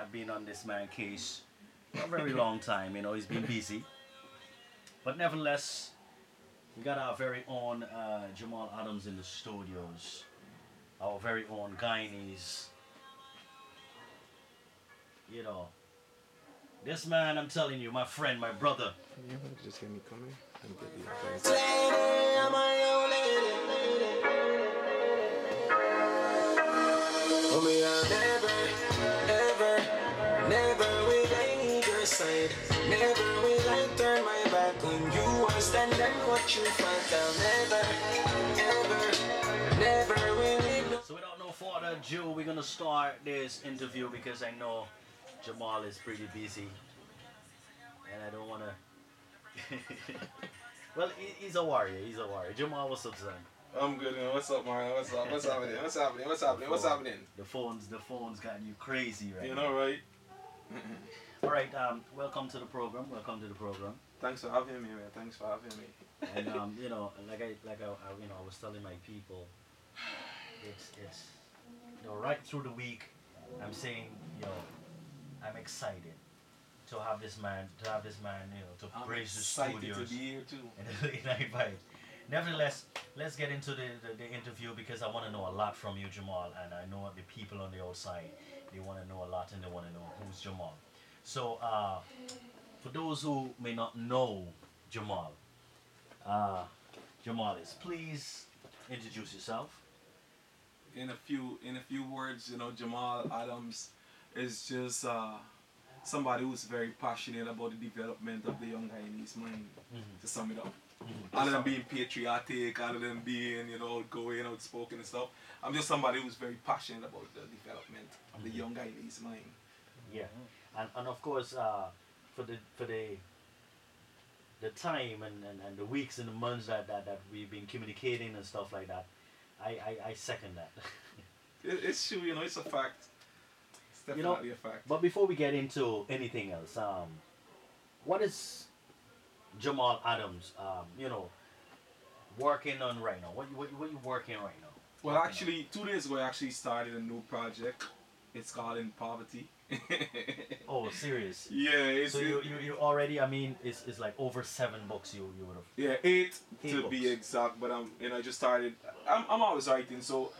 I've been on this man case for a very long time. You know, he's been busy, but nevertheless, we got our very own Jamal Adams in the studios, our very own Guyanese. You know, this man, I'm telling you, my friend, my brother. You want to just hear me coming and get the never will I leave your side. Never will I turn my back on you or stand and watch you fall down. Never will ignore. So without no further ado, we're gonna start this interview because I know Jamal is pretty busy, and I don't wanna. Well, he's a warrior. He's a warrior. Jamal, what's up, son? I'm good, man. What's up, Mario? What's up? What's happening? What's happening? What's happening? What's happening? The phone's got you crazy right You now. know, right? All right. Welcome to the program. Welcome to the program. Thanks for having me, man. Thanks for having me. And you know, I was telling my people, it's you know, right through the week, I'm saying, you know, I'm excited to have this man, you know, to praise the studios to be here too. and the late night vibe. Nevertheless, let's get into the interview because I want to know a lot from you, Jamal, and I know the people on the outside, they want to know a lot and they want to know who's Jamal. So, for those who may not know Jamal, Jamalis, please introduce yourself. In a few words, you know, Jamal Adams is just somebody who's very passionate about the development of the young Guyanese mind. To sum it up. Other than being patriotic, other than being, you know, outgoing, outspoken and stuff, I'm just somebody who's very passionate about the development of the young Guyanese mind. Yeah, and of course, for the time and the weeks and the months that we've been communicating and stuff like that, I second that. It's true, you know, it's a fact. It's definitely a fact. But before we get into anything else, what is Jamal Adams, you know, working on right now? What you working right now? Well, actually, 2 days ago, I actually started a new project. It's called In Poverty. Oh, serious? Yeah. It's, so you already, I mean, it's like over 7 books you would have. Yeah, 8 to books. be exact. But you know, I just started. I'm always writing, so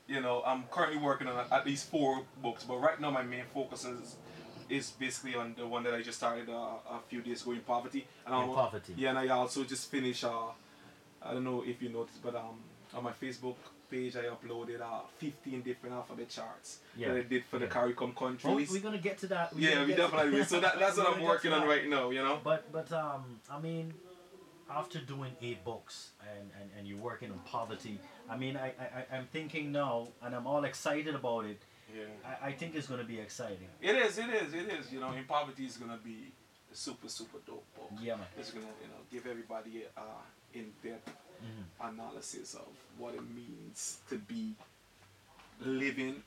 you know, I'm currently working on at least 4 books. But right now, my main focus is basically on the one that I just started a few days ago, In Poverty. And In Poverty. Yeah, and I also just finished. I don't know if you noticed, but on my Facebook page, I uploaded 15 different alphabet charts that I did for the CARICOM countries. We're gonna get to that. We definitely will. So that's what I'm working on right now, you know. But I mean, after doing 8 books and you're working on poverty, I mean, I'm thinking now, and I'm all excited about it. Yeah. I think it's gonna be exciting. It is. You know, In Poverty is gonna be a super dope book. Yeah, man. It's gonna, you know, give everybody in-depth analysis of what it means to be living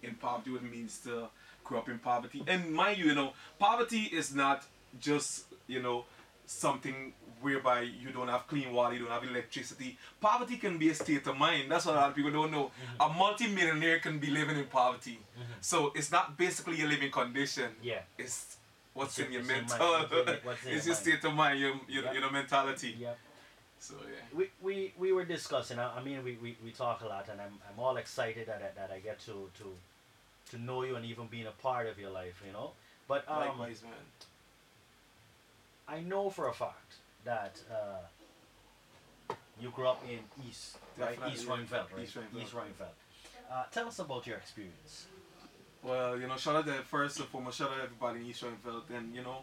in poverty, what it means to grow up in poverty. And mind you, you know, poverty is not just, you know, something whereby you don't have clean water, you don't have electricity. Poverty can be a state of mind. That's what a lot of people don't know. A multi-millionaire can be living in poverty. So it's not basically a living condition. Yeah. It's what's in your It's mental. it's your state of mind, your mentality. Yep. So yeah. We were discussing. I mean, we talk a lot, and I'm all excited that I get to know you and even being a part of your life, you know. But Likewise, man. I know for a fact that you grew up in East Ruimveldt, right? East Ruimveldt. Tell us about your experience. Well, you know, shout out first and foremost, shout out everybody in East Ruimveldt, and you know,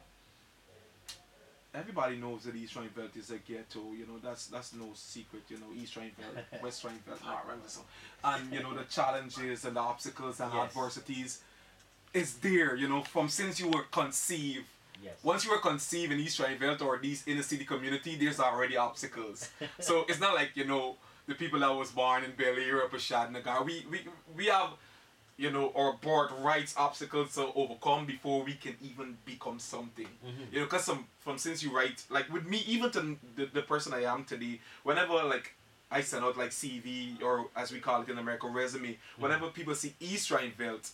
everybody knows that East Ruimveldt is a ghetto. You know, that's no secret. You know, East Ruimveldt, West Ruimveldt, North Ruimveldt, and you know the challenges and the obstacles and adversities is there. You know, from since you were conceived. Yes. Once you were conceived in East Ruimveldt or these inner city community, there's already obstacles. So it's not like, you know, the people that was born in Bel Air or Peshawar. We have, you know, our birth rights obstacles to overcome before we can even become something. You know, because from since you write, like with me, even to the person I am today, whenever like I send out like CV or as we call it in America, resume, whenever people see East Ruimveldt,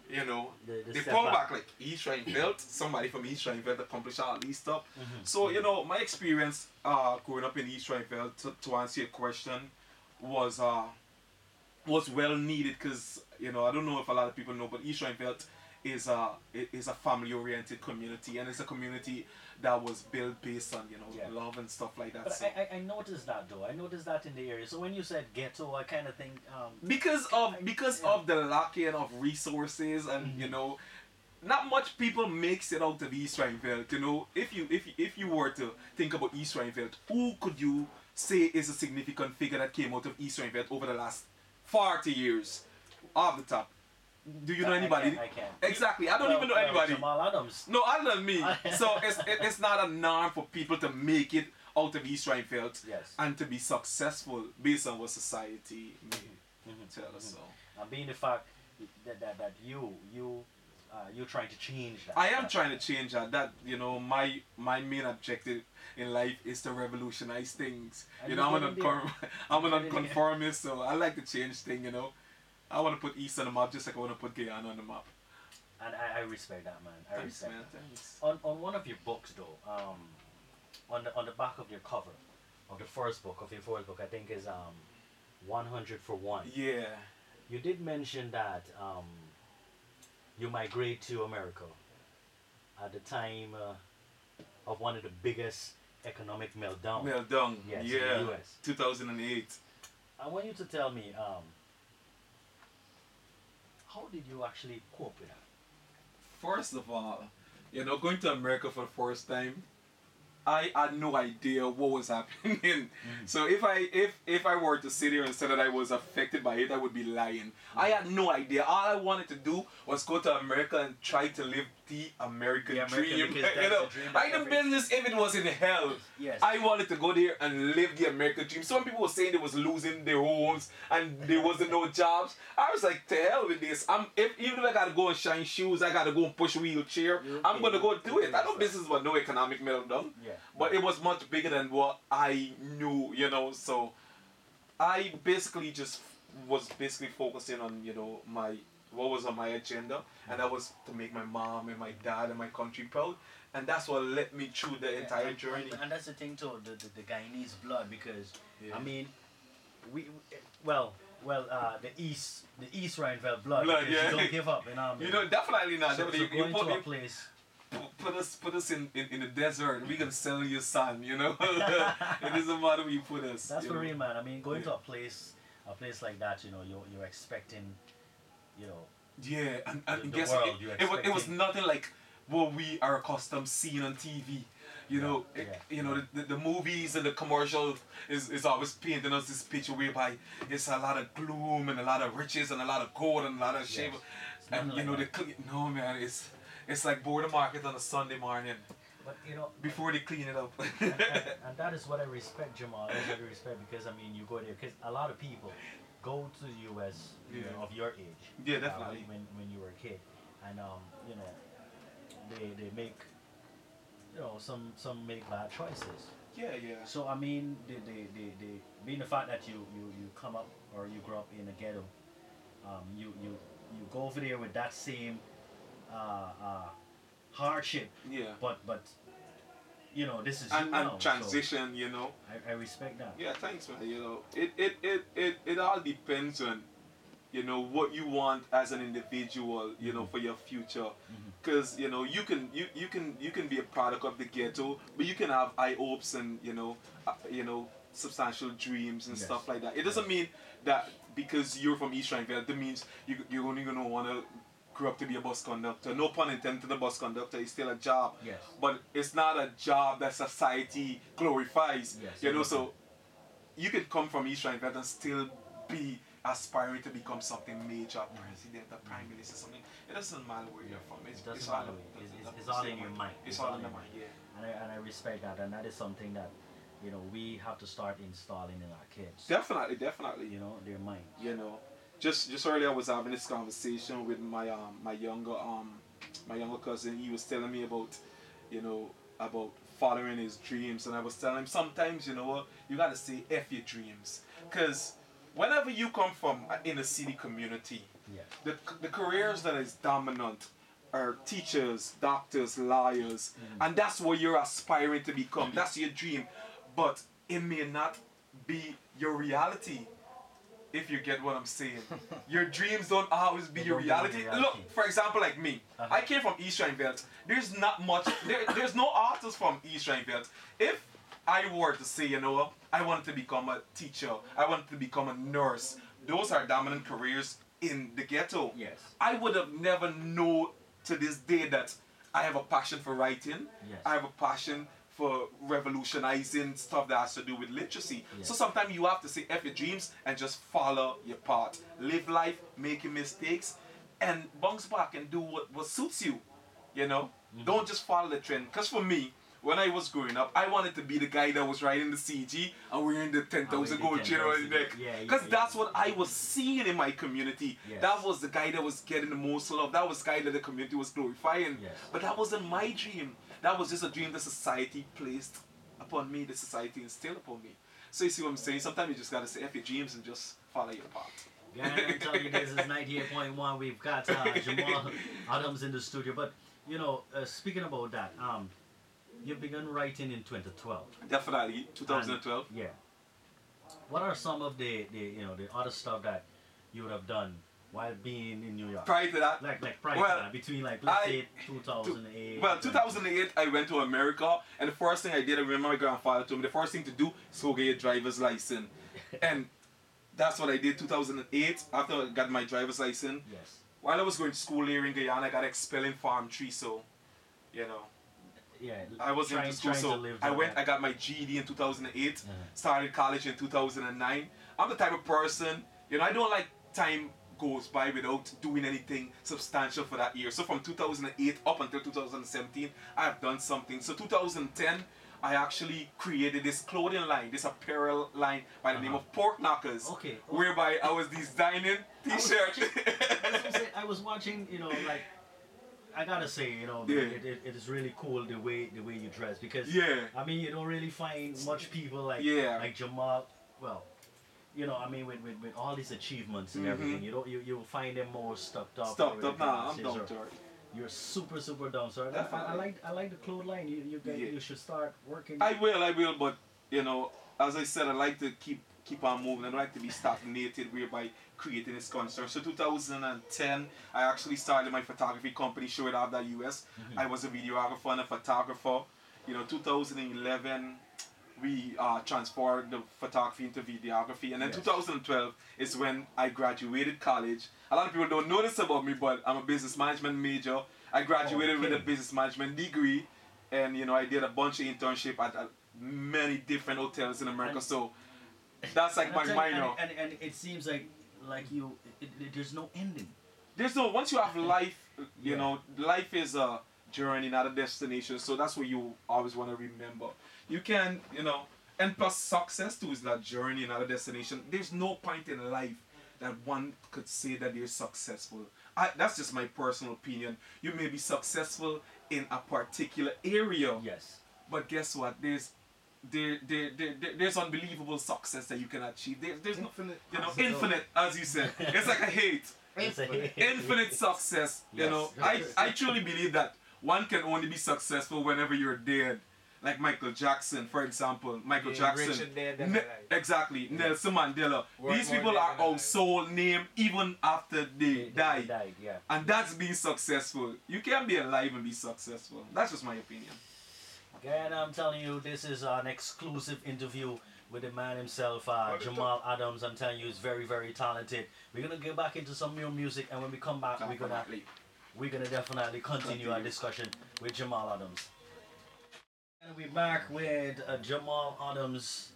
you know, The they step fall back. back like East Ruimveldt, somebody from East Ruimveldt accomplished all these stuff. So, you know, my experience growing up in East Ruimveldt, to answer your question, was was well needed because, you know, I don't know if a lot of people know, but East Ruimveldt is a family oriented community, and it's a community that was built based on, you know, Yeah. love and stuff like that. But So I noticed that though. I noticed that in the area. So when you said ghetto, I kind of think because of the lacking of resources and you know, not much people makes it out of East Ruimveldt. You know, if you were to think about East Ruimveldt, who could you say is a significant figure that came out of East Ruimveldt over the last 40 years? Off the top, do you know anybody? I can't. Exactly, I don't even know anybody. Jamal Adams. No, other than me. So it's not a norm for people to make it out of East Ruimveldt Yes. and to be successful based on what society may tell us. So And being the fact that you're trying to change that. I am trying to change that. That, you know, my main objective in life is to revolutionize things. And You know, you're getting there. I'm an You're getting there. unconformist, so I like to change things. You know, I want to put East on the map just like I want to put Guyana on the map. And I respect that, man. I Thanks, respect man. that. Thanks. On one of your books though, on the back of your cover of the first book, I think is 100 for One. Yeah. You did mention that you migrate to America at the time of one of the biggest economic meltdown. Well done. Yes, in Yeah. the US. 2008. I want you to tell me how did you actually cope with that? First of all, you know, going to America for the first time, I had no idea what was happening. So if I were to sit here and say that I was affected by it, I would be lying. I had no idea. All I wanted to do was go to America and try to live the American The American, dream. because that's You know, the dream that I did every- business if it was in hell. Yes. I wanted to go there and live the American dream. Some people were saying they was losing their homes and there wasn't no jobs. I was like, to hell with this. Even if I gotta go and shine shoes, I gotta go and push a wheelchair. You're I'm okay. gonna go do it. I know Yes, business was no economic meltdown. Yeah. But it was much bigger than what I knew, you know. So I basically just was focusing on, you know, what was on my agenda, and that was to make my mom and my dad and my country proud, and that's what led me through the entire journey. And that's the thing too, the Guyanese blood, because Yeah. I mean, the East Ruimveldt blood, Blood, because yeah. you don't give up, you know what I mean? You know, definitely not. So, Definitely, going to a place. put us in the desert. We can sell you sand, you know. It doesn't matter where you put us. That's you for know. real, man. I mean, going to Yeah. a place like that, you know, you're expecting, you know, Yeah, and the guess world, what? you're It was expecting- nothing like what we are accustomed seeing on TV. You know, you know, the movies and the commercials is always painting us this picture whereby it's a lot of gloom and a lot of riches and a lot of gold and a lot of shame. It's And nothing you know, like no man, it's like border market on a Sunday morning but you know, before they clean it up. and that is what I respect, Jamal. That's what I respect, because I mean, you go there, because a lot of people go to the U.S. You know, Yeah. of your age. Yeah, definitely. When you were a kid, and you know, they make, you know, some make bad choices. Yeah, yeah. So I mean, they being the fact that you come up or you grow up in a ghetto, you go over there with that same hardship, Yeah. but you know, this is you And now, so transition, you know. I respect that. Yeah, thanks, man. You know, it all depends on, you know, what you want as an individual, you know, for your future. Because you know, you can be a product of the ghetto, but you can have high hopes and you know, substantial dreams and Yes. stuff like that. It doesn't mean that because you're from East Ruimveldt, that means you're only gonna wanna grow up to be a bus conductor. No pun intended to the bus conductor. It's still a job. Yes. But it's not a job that society glorifies. Yes, You know, yes. so you could come from East Ruimveldt and still be aspiring to become something major, president, a prime minister, something. It doesn't matter where you're from. It It's doesn't all matter. It's all in your mind. It's all in your mind. Yeah. And I respect that, and that is something that, you know, we have to start installing in our kids. Definitely. You know, their mind. You know, just earlier I was having this conversation with my younger cousin. He was telling me about, you know, about following his dreams, and I was telling him sometimes, you know what, you gotta say F your dreams, cause whenever you come from a inner city community, Yes. The careers that is dominant are teachers, doctors, lawyers, and that's what you're aspiring to become. That's your dream, but it may not be your reality. If you get what I'm saying, your dreams don't always be your reality. Look, for example, like me, I came from East Ruimveldt. There's not much. There's no artists from East Ruimveldt. If I were to say, you know, I wanted to become a teacher, I wanted to become a nurse. Those are dominant careers in the ghetto. Yes. I would have never known to this day that I have a passion for writing. Yes. I have a passion for revolutionizing stuff that has to do with literacy. Yes. So sometimes you have to say F your dreams and just follow your path. Live life, making mistakes, and bounce back and do what suits you. You know? Don't just follow the trend. Because for me, when I was growing up, I wanted to be the guy that was riding the CG and wearing the 10,000 gold chain around his neck. Because that's what I was seeing in my community. Yes. That was the guy that was getting the most love. That was the guy that the community was glorifying. Yes. But that wasn't my dream. That was just a dream the society placed upon me, the society instilled upon me. So you see what I'm saying? Sometimes you just gotta say F your dreams and just follow your path. Guyana, I'm telling you, this is 98.1. We've got Jamal Adams in the studio. But, you know, speaking about that, you began writing in 2012. Definitely, 2012. And, yeah. What are some of the other stuff that you would have done while being in New York? Prior to that, Like prior to that, between like let's say 2008. Well, 2008, I went to America, and the first thing I did, I remember my grandfather told me, the first thing to do is go get your driver's license. And that's what I did 2008, after I got my driver's license. Yes. While I was going to school here in Guyana, I got expelled in Farm 3, so, you know. Yeah. I was into school, so I got my GED in 2008, started college in 2009. I'm the type of person, you know, I don't like time goes by without doing anything substantial for that year. So from 2008 up until 2017, I have done something. So 2010, I actually created this clothing line, this apparel line by the name of Pork Knockers. Okay. Whereby I was designing t-shirts. I was watching, you know, like, I gotta say, you know, Yeah. it is really cool the way you dress, because Yeah. I mean, you don't really find much people like Jamal. Well, you know, I mean, with all these achievements and everything, you'll find them more stuck up. Nah, I'm down to it. You're super down. So I like the clothesline. You should start working. I will, but you know, as I said, I like to keep on moving. I don't like to be stagnated whereby creating is concerned. So 2010, I actually started my photography company, Show It Off US. I was a videographer and a photographer. You know, 2011, we transferred the photography into videography. And then 2012 is when I graduated college. A lot of people don't know this about me, but I'm a business management major. I graduated with a business management degree. And, you know, I did a bunch of internship at many different hotels in America. So that's like my minor. And it seems like you, there's no ending. There's no, once you have life, you know, life is a journey, not a destination. So that's what you always want to remember. You can, you know, and plus success too is not journey, not a destination. There's no point in life that one could say that they're successful. That's just my personal opinion. You may be successful in a particular area. Yes. But guess what? There's unbelievable success that you can achieve. There's infinite, no, you know, infinite, as you said. It's like a hate. Infinite success. Yes. You know, I truly believe that one can only be successful whenever you're dead. Like Michael Jackson, for example. Michael Jackson. Rich and dead than alive. Exactly. Nelson Mandela. These people are our soul name even after they die. Yeah. And that's being successful. You can't be alive and be successful. That's just my opinion. And I'm telling you, this is an exclusive interview with the man himself, Jamal Adams. I'm telling you, he's very, very talented. We're gonna get back into some new music, and when we come back, we're gonna definitely continue our discussion with Jamal Adams. And we're back with Jamal Adams.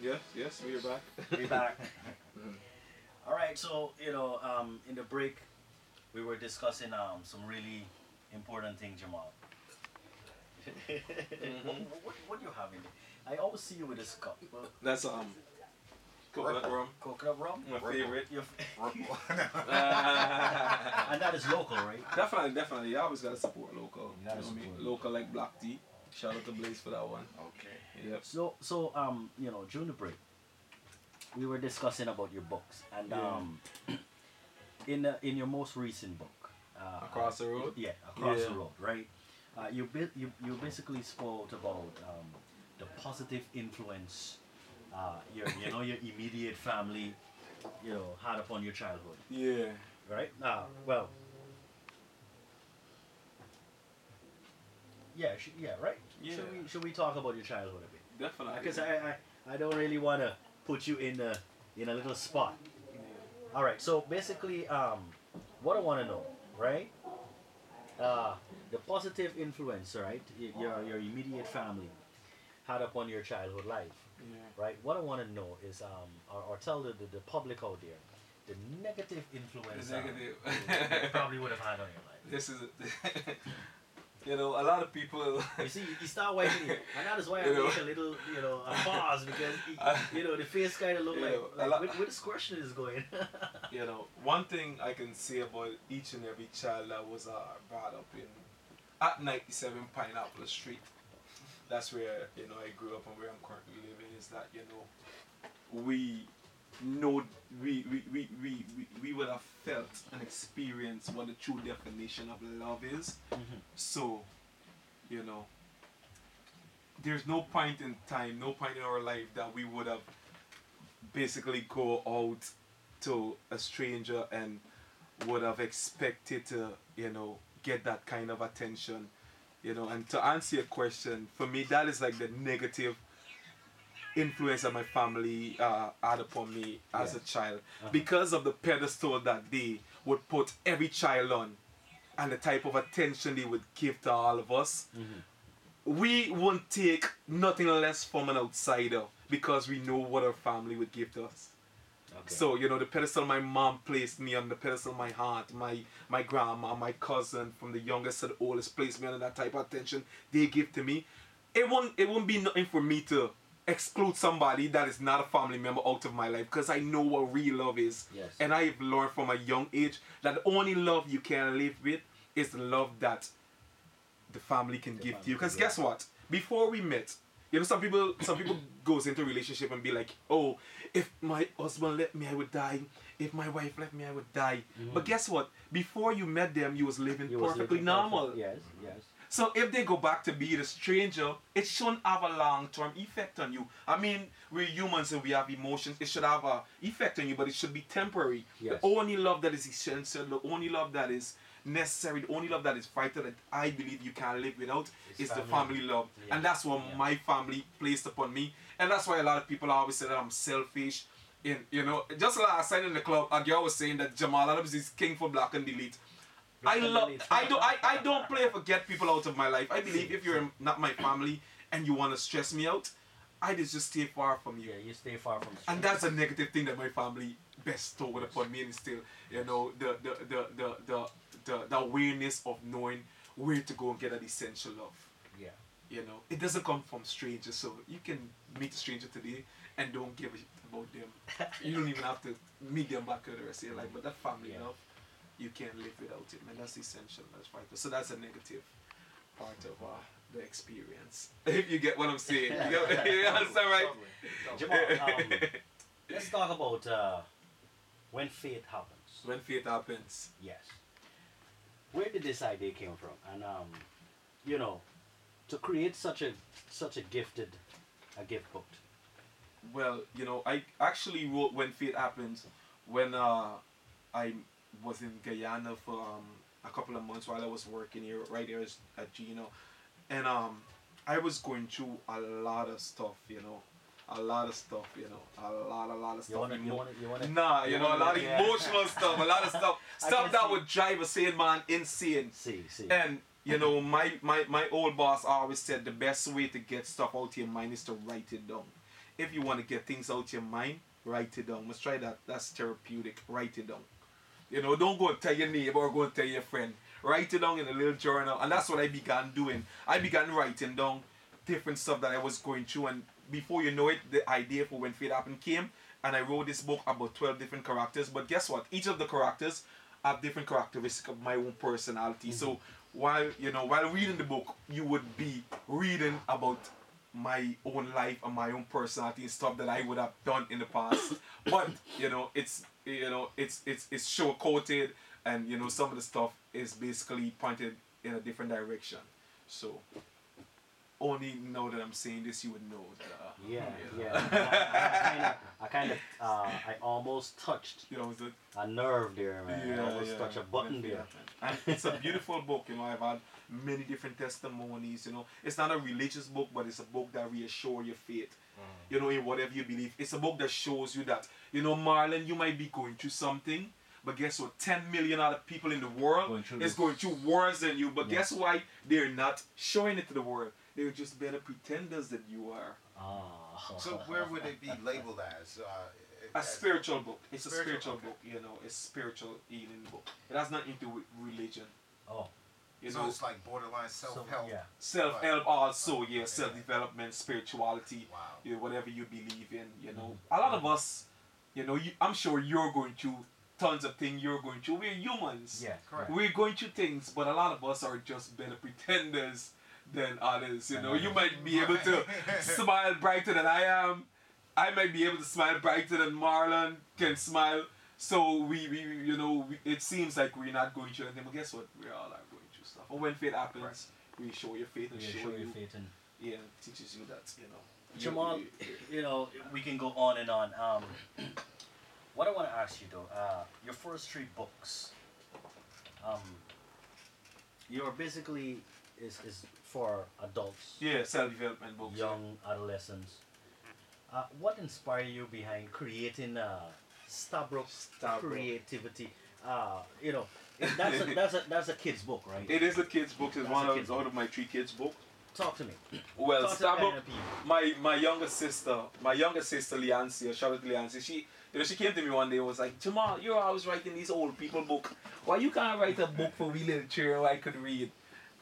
Yes, we're back. We're back. All right, so you know, in the break, we were discussing some really important things, Jamal. What you having? I always see you with this cup. That's coconut rum. Coconut rum? My favorite. And that is local, right? Definitely. I always gotta support local. You gotta support local like black tea. Shout out to Blaze for that one. Okay. Yep. So you know, during the break, we were discussing about your books, and in your most recent book, Across the Road. yeah, Across Yeah. the Road, right? You basically spoke about the positive influence your immediate family had upon your childhood, Yeah. right? Well, yeah, yeah, right. Yeah. Should we talk about your childhood a bit? Definitely. Because I don't really want to put you in a little spot. All right. So basically, what I want to know, right? Uh, the positive influence, right? Your immediate family had upon your childhood life, Yeah. right? What I want to know is or tell the public out there the negative influence The negative. you probably would have had on your life. This is, a lot of people. You see, you start wiping it, and that is why I You know. make a little, a pause because the face kind of look You like, know, a like lot- where this question is going. One thing I can say about each and every child that was brought up at 97 Pineapple Street. That's where I grew up and where I'm currently living. Is that we know we would have felt and experienced what the true definition of love is. So, there's no point in time, no point in our life that we would have basically go out to a stranger and would have expected to, get that kind of attention. And to answer your question, for me, that is like the negative influence that my family had upon me as a child. Because of the pedestal that they would put every child on and the type of attention they would give to all of us, we won't take nothing less from an outsider because we know what our family would give to us. Okay. So, the pedestal my mom placed me on, the pedestal my aunt, my grandma, my cousin, from the youngest to the oldest, placed me on that type of attention they give to me. It won't be nothing for me to exclude somebody that is not a family member out of my life because I know what real love is. Yes. And I've learned from a young age that the only love you can live with is the love that the family can give to you. Because guess what? Before we met, some people goes into a relationship and be like, oh, if my husband left me, I would die. If my wife left me, I would die. But guess what? Before you met them, you was living perfectly normal. Yes, yes. So if they go back to be the stranger, it shouldn't have a long-term effect on you. I mean, we're humans and we have emotions. It should have an effect on you, but it should be temporary. Yes. The only love that is essential, the only love that is necessary, the only love that is vital that I believe you can't live without is the family love. Yeah. And that's what my family placed upon me. And that's why a lot of people always say that I'm selfish. Just last night in the club, a girl was saying that Jamal Adams is king for block and delete. I don't play for get people out of my life. I believe if you're not my family and you want to stress me out, I just stay far from you. Yeah, you stay far from. And that's a negative thing that my family bestowed upon me, and still, the awareness of knowing where to go and get an essential love. Yeah. It doesn't come from strangers, so you can meet a stranger today and don't give a shit about them. You don't even have to meet them back for the rest of your life, but that family love, you can't live without it, man. That's essential. That's vital. So that's a negative part of the experience. If you get what I'm saying, you understand, right? Jamal, let's talk about when fate happens. When fate happens. Yes. Where did this idea came from? And to create such a gift book. Well, I actually wrote When Fate Happens when I was in Guyana for a couple of months while I was working here, right here at Gino. And I was going through a lot of stuff, a lot of stuff. A lot of stuff. You wanna, Nah, a lot of emotional stuff, a lot of stuff that would drive a sane man insane. See. And my old boss always said the best way to get stuff out of your mind is to write it down. If you want to get things out of your mind, write it down. Let's try that. That's therapeutic. Write it down. Don't go and tell your neighbor or go and tell your friend. Write it down in a little journal. And that's what I began doing. I began writing down different stuff that I was going through. And before you know it, the idea for When Fate Happened came. And I wrote this book about 12 different characters. But guess what? Each of the characters have different characteristics of my own personality. So while reading the book, you would be reading about my own life and my own personality and stuff that I would have done in the past. But it's sugar coated, and some of the stuff is basically pointed in a different direction. So only now that I'm saying this, you would know that. I almost touched a nerve there, man. I almost touched a button there. And it's a beautiful book. I've had many different testimonies. It's not a religious book, but it's a book that reassures your faith. In whatever you believe. It's a book that shows you that, Marlon, you might be going through something, but guess what? 10 million other people in the world is going through worse than you. But guess why? They're not showing it to the world. They're just better pretenders that you are. So where would it be labeled as? A spiritual book. It's a spiritual book. It's a spiritual healing book. It has nothing to do with religion. Oh. So it's like borderline self-help. Self-help also, self-development, spirituality, whatever you believe in. A lot of us, I'm sure you're going through tons of things you're going through. We're humans. Yeah, correct. We're going through things, but a lot of us are just better pretenders than others. You might be able to smile brighter than I am. I might be able to smile brighter than Marlon can smile. So we it seems like we're not going through anything, but guess what? We all are going through stuff. But when faith happens, we show your faith and show your faith, and teaches you that Jamal, we can go on and on. What I want to ask you though, your first 3 books, you're basically is for adults. Yeah, self-development books. Young adolescents. What inspired you behind creating Stabrook Creativity? That's a kid's book, right? It is a kid's book. It's one of my 3 kids' books. Talk to me. Well, Stabrook, my younger sister, Leancia, shout out to Leancia, she came to me one day and was like, Jamal, you're always writing these old people book. Why you can't write a book for we little children I could read?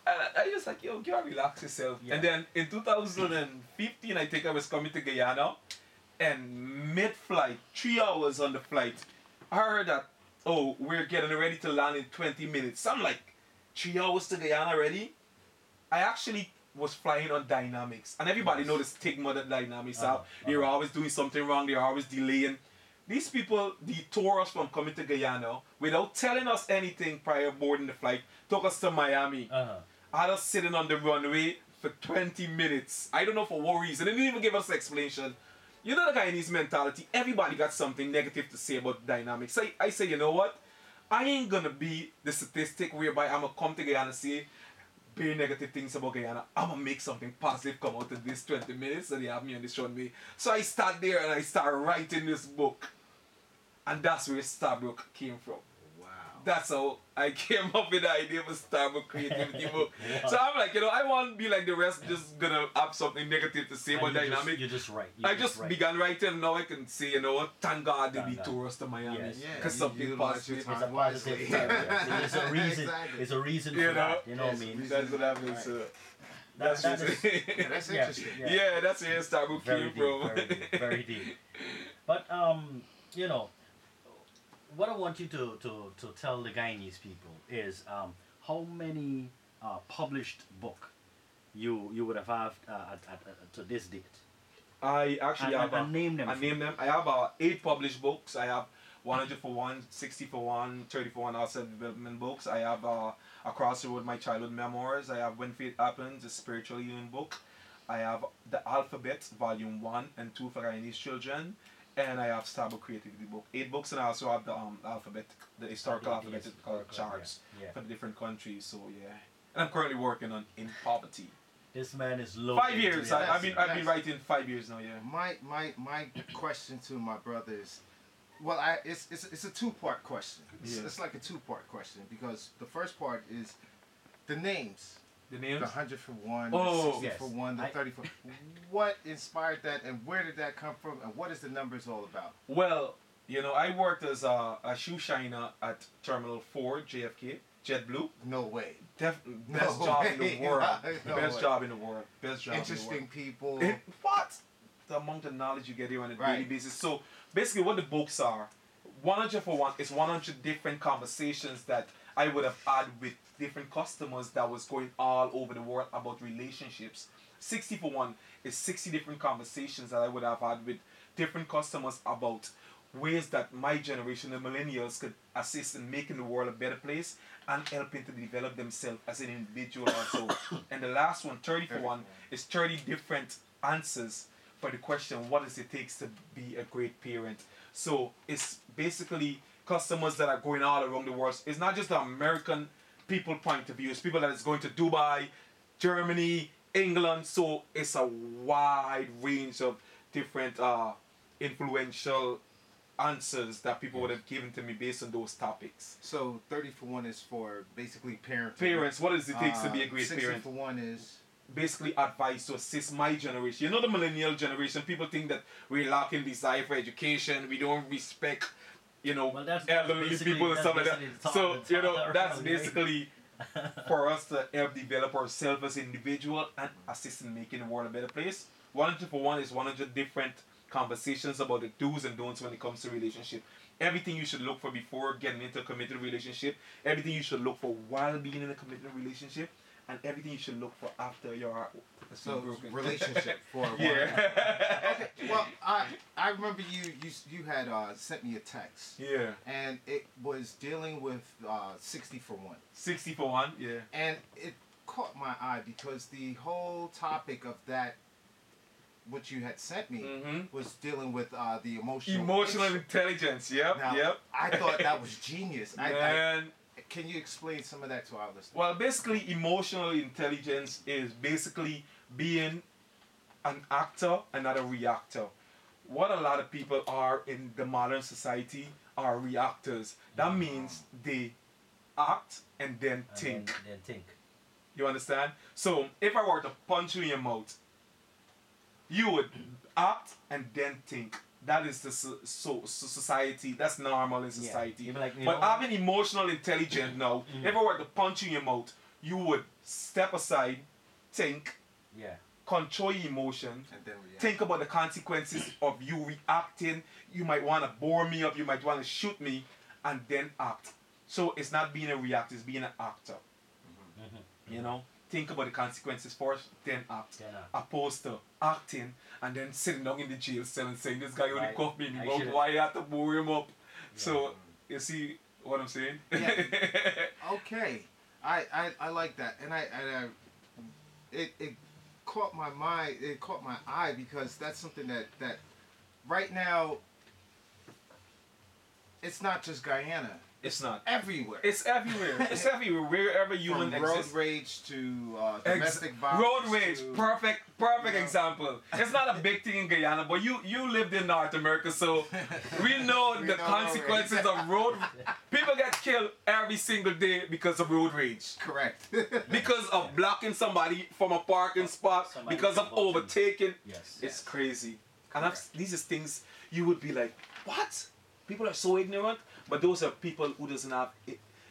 And I just like, you gotta relax yourself. Yeah. And then in 2015, I think I was coming to Guyana, and mid-flight, 3 hours on the flight, I heard that, we're getting ready to land in 20 minutes. So I'm like, 3 hours to Guyana already? I actually was flying on dynamics, and everybody knows the stigma that dynamics have. They're always doing something wrong, they're always delaying. These people detour us from coming to Guyana without telling us anything prior boarding the flight, took us to Miami. I had us sitting on the runway for 20 minutes. I don't know for what reason. They didn't even give us an explanation. The Guyanese mentality, everybody got something negative to say about dynamics. I say, you know what? I ain't gonna be the statistic whereby I'm gonna come to Guyana and say very negative things about Guyana. I'm gonna make something positive come out of this 20 minutes that they have me on this runway. So I start there and I start writing this book. And that's where Stabrook came from. That's how I came up with the idea of a Stabrook Creativity book. Wow. So I'm like, I won't be like the rest, just gonna have something negative to say about dynamic. You just write. I just began writing, and now I can say, thank God they detour us to Miami. Because something positive. It's a positive. It's a reason. Exactly. It's a reason for that. You know what I mean? That's what I mean, sir. That's interesting. Yeah, that's where Stabrook came from. Very deep. But what I want you to tell the Guyanese people is how many published book you would have to this date. I actually have name them. I have 8 published books. I have 100 for 1, 60 for 1, 30 for 1 outside development books. I have Across the Road, My Childhood Memoirs. I have When Faith Happens, a spiritual healing book. I have The Alphabet, Volume 1 and 2 for Guyanese children. And I have Stabrook Creativity book, 8 books, and I also have the alphabet, the historical alphabetical charts for the different countries. So and I'm currently working on In Poverty. This man is low. 5 years. I've been writing 5 years now. Yeah. My question to my brother is, it's a 2-part question. It's like a 2-part question, because the first part is the names. The names? The 100 for 1, the 60 for 1, the 30 for... What inspired that, and where did that come from, and what is the numbers all about? Well, I worked as a shoe shiner at Terminal 4, JFK, JetBlue. No way. Best job in the world. Best job in the world. Interesting people. What? The amount of knowledge you get here on a daily basis. So, basically what the books are, 100 for 1 is 100 different conversations that I would have had with different customers that was going all over the world about relationships. 60 for 1 is 60 different conversations that I would have had with different customers about ways that my generation, the millennials, could assist in making the world a better place and helping to develop themselves as an individual also. And the last one, 30 for 1, is 30 different answers for the question, what does it take to be a great parent? So it's basically customers that are going all around the world. It's not just the American people point of view, it's people that is going to Dubai, Germany, England. So it's a wide range of different influential answers that people would have given to me based on those topics. So 30 for 1 is for basically parenting. Parents, what does it take to be a great 60 parent? for 1 is Basically advice to assist my generation. You know, the millennial generation, people think that we're lacking desire for education, we don't respect, you know, Well, that's elderly basically- people and that's stuff like that. basically the So, talk you know, that's around, right? basically for us to help develop ourselves as individual and assist in making the world a better place. 100 for 1 is 100 different conversations about the do's and don'ts when it comes to relationship. Everything you should look for before getting into a committed relationship, everything you should look for while being in a committed relationship, and everything you should look for after your heart has been so broken. relationship for one. Yeah. Okay. Well, I remember you had sent me a text, Yeah. and it was dealing with 60 for 1, 60 for 1, yeah. and it caught my eye because the whole topic of that, what you had sent me, was dealing with the Emotional intelligence, yep, Now, yep. I thought that was genius. And Can you explain some of that to our listeners? well, basically, emotional intelligence is basically being an actor and not a reactor. What a lot of people are in the modern society are reactors. That means they act and then And think. then think. You understand? So if I were to punch you in your mouth, you would act and then think. That is the society. That's normal in society. You'd be like, you But know, having emotional intelligence now, if I were to punch you in your mouth, you would step aside, think, yeah. control your emotion, And then react. think about the consequences of you reacting. You might want to bore me up, you might want to shoot me, and then act. So it's not being a reactor, it's being an actor. You know? Think about the consequences first, then act. Then act. Opposed to acting and then sitting down in the jail cell and saying, this guy only Right. cuffed me in the I mouth, should've- why you have to bore him up? So, you see what I'm saying? Yeah. Okay, I like that, and it caught my mind. It caught my eye because that's something that right now it's not just Guyana. It's not. Everywhere. It's everywhere. It's everywhere. Wherever human From road exists. rage to domestic violence. Road rage, to- perfect Yeah. example. It's not a big thing in Guyana, but you lived in North America, so we know We the know consequences of road. People get killed every single day because of road rage, Correct. because of blocking somebody from a parking spot, Somebody because of watching. overtaking. Yes. It's crazy, and these are things you would be like, what? People are so ignorant, but those are people who doesn't have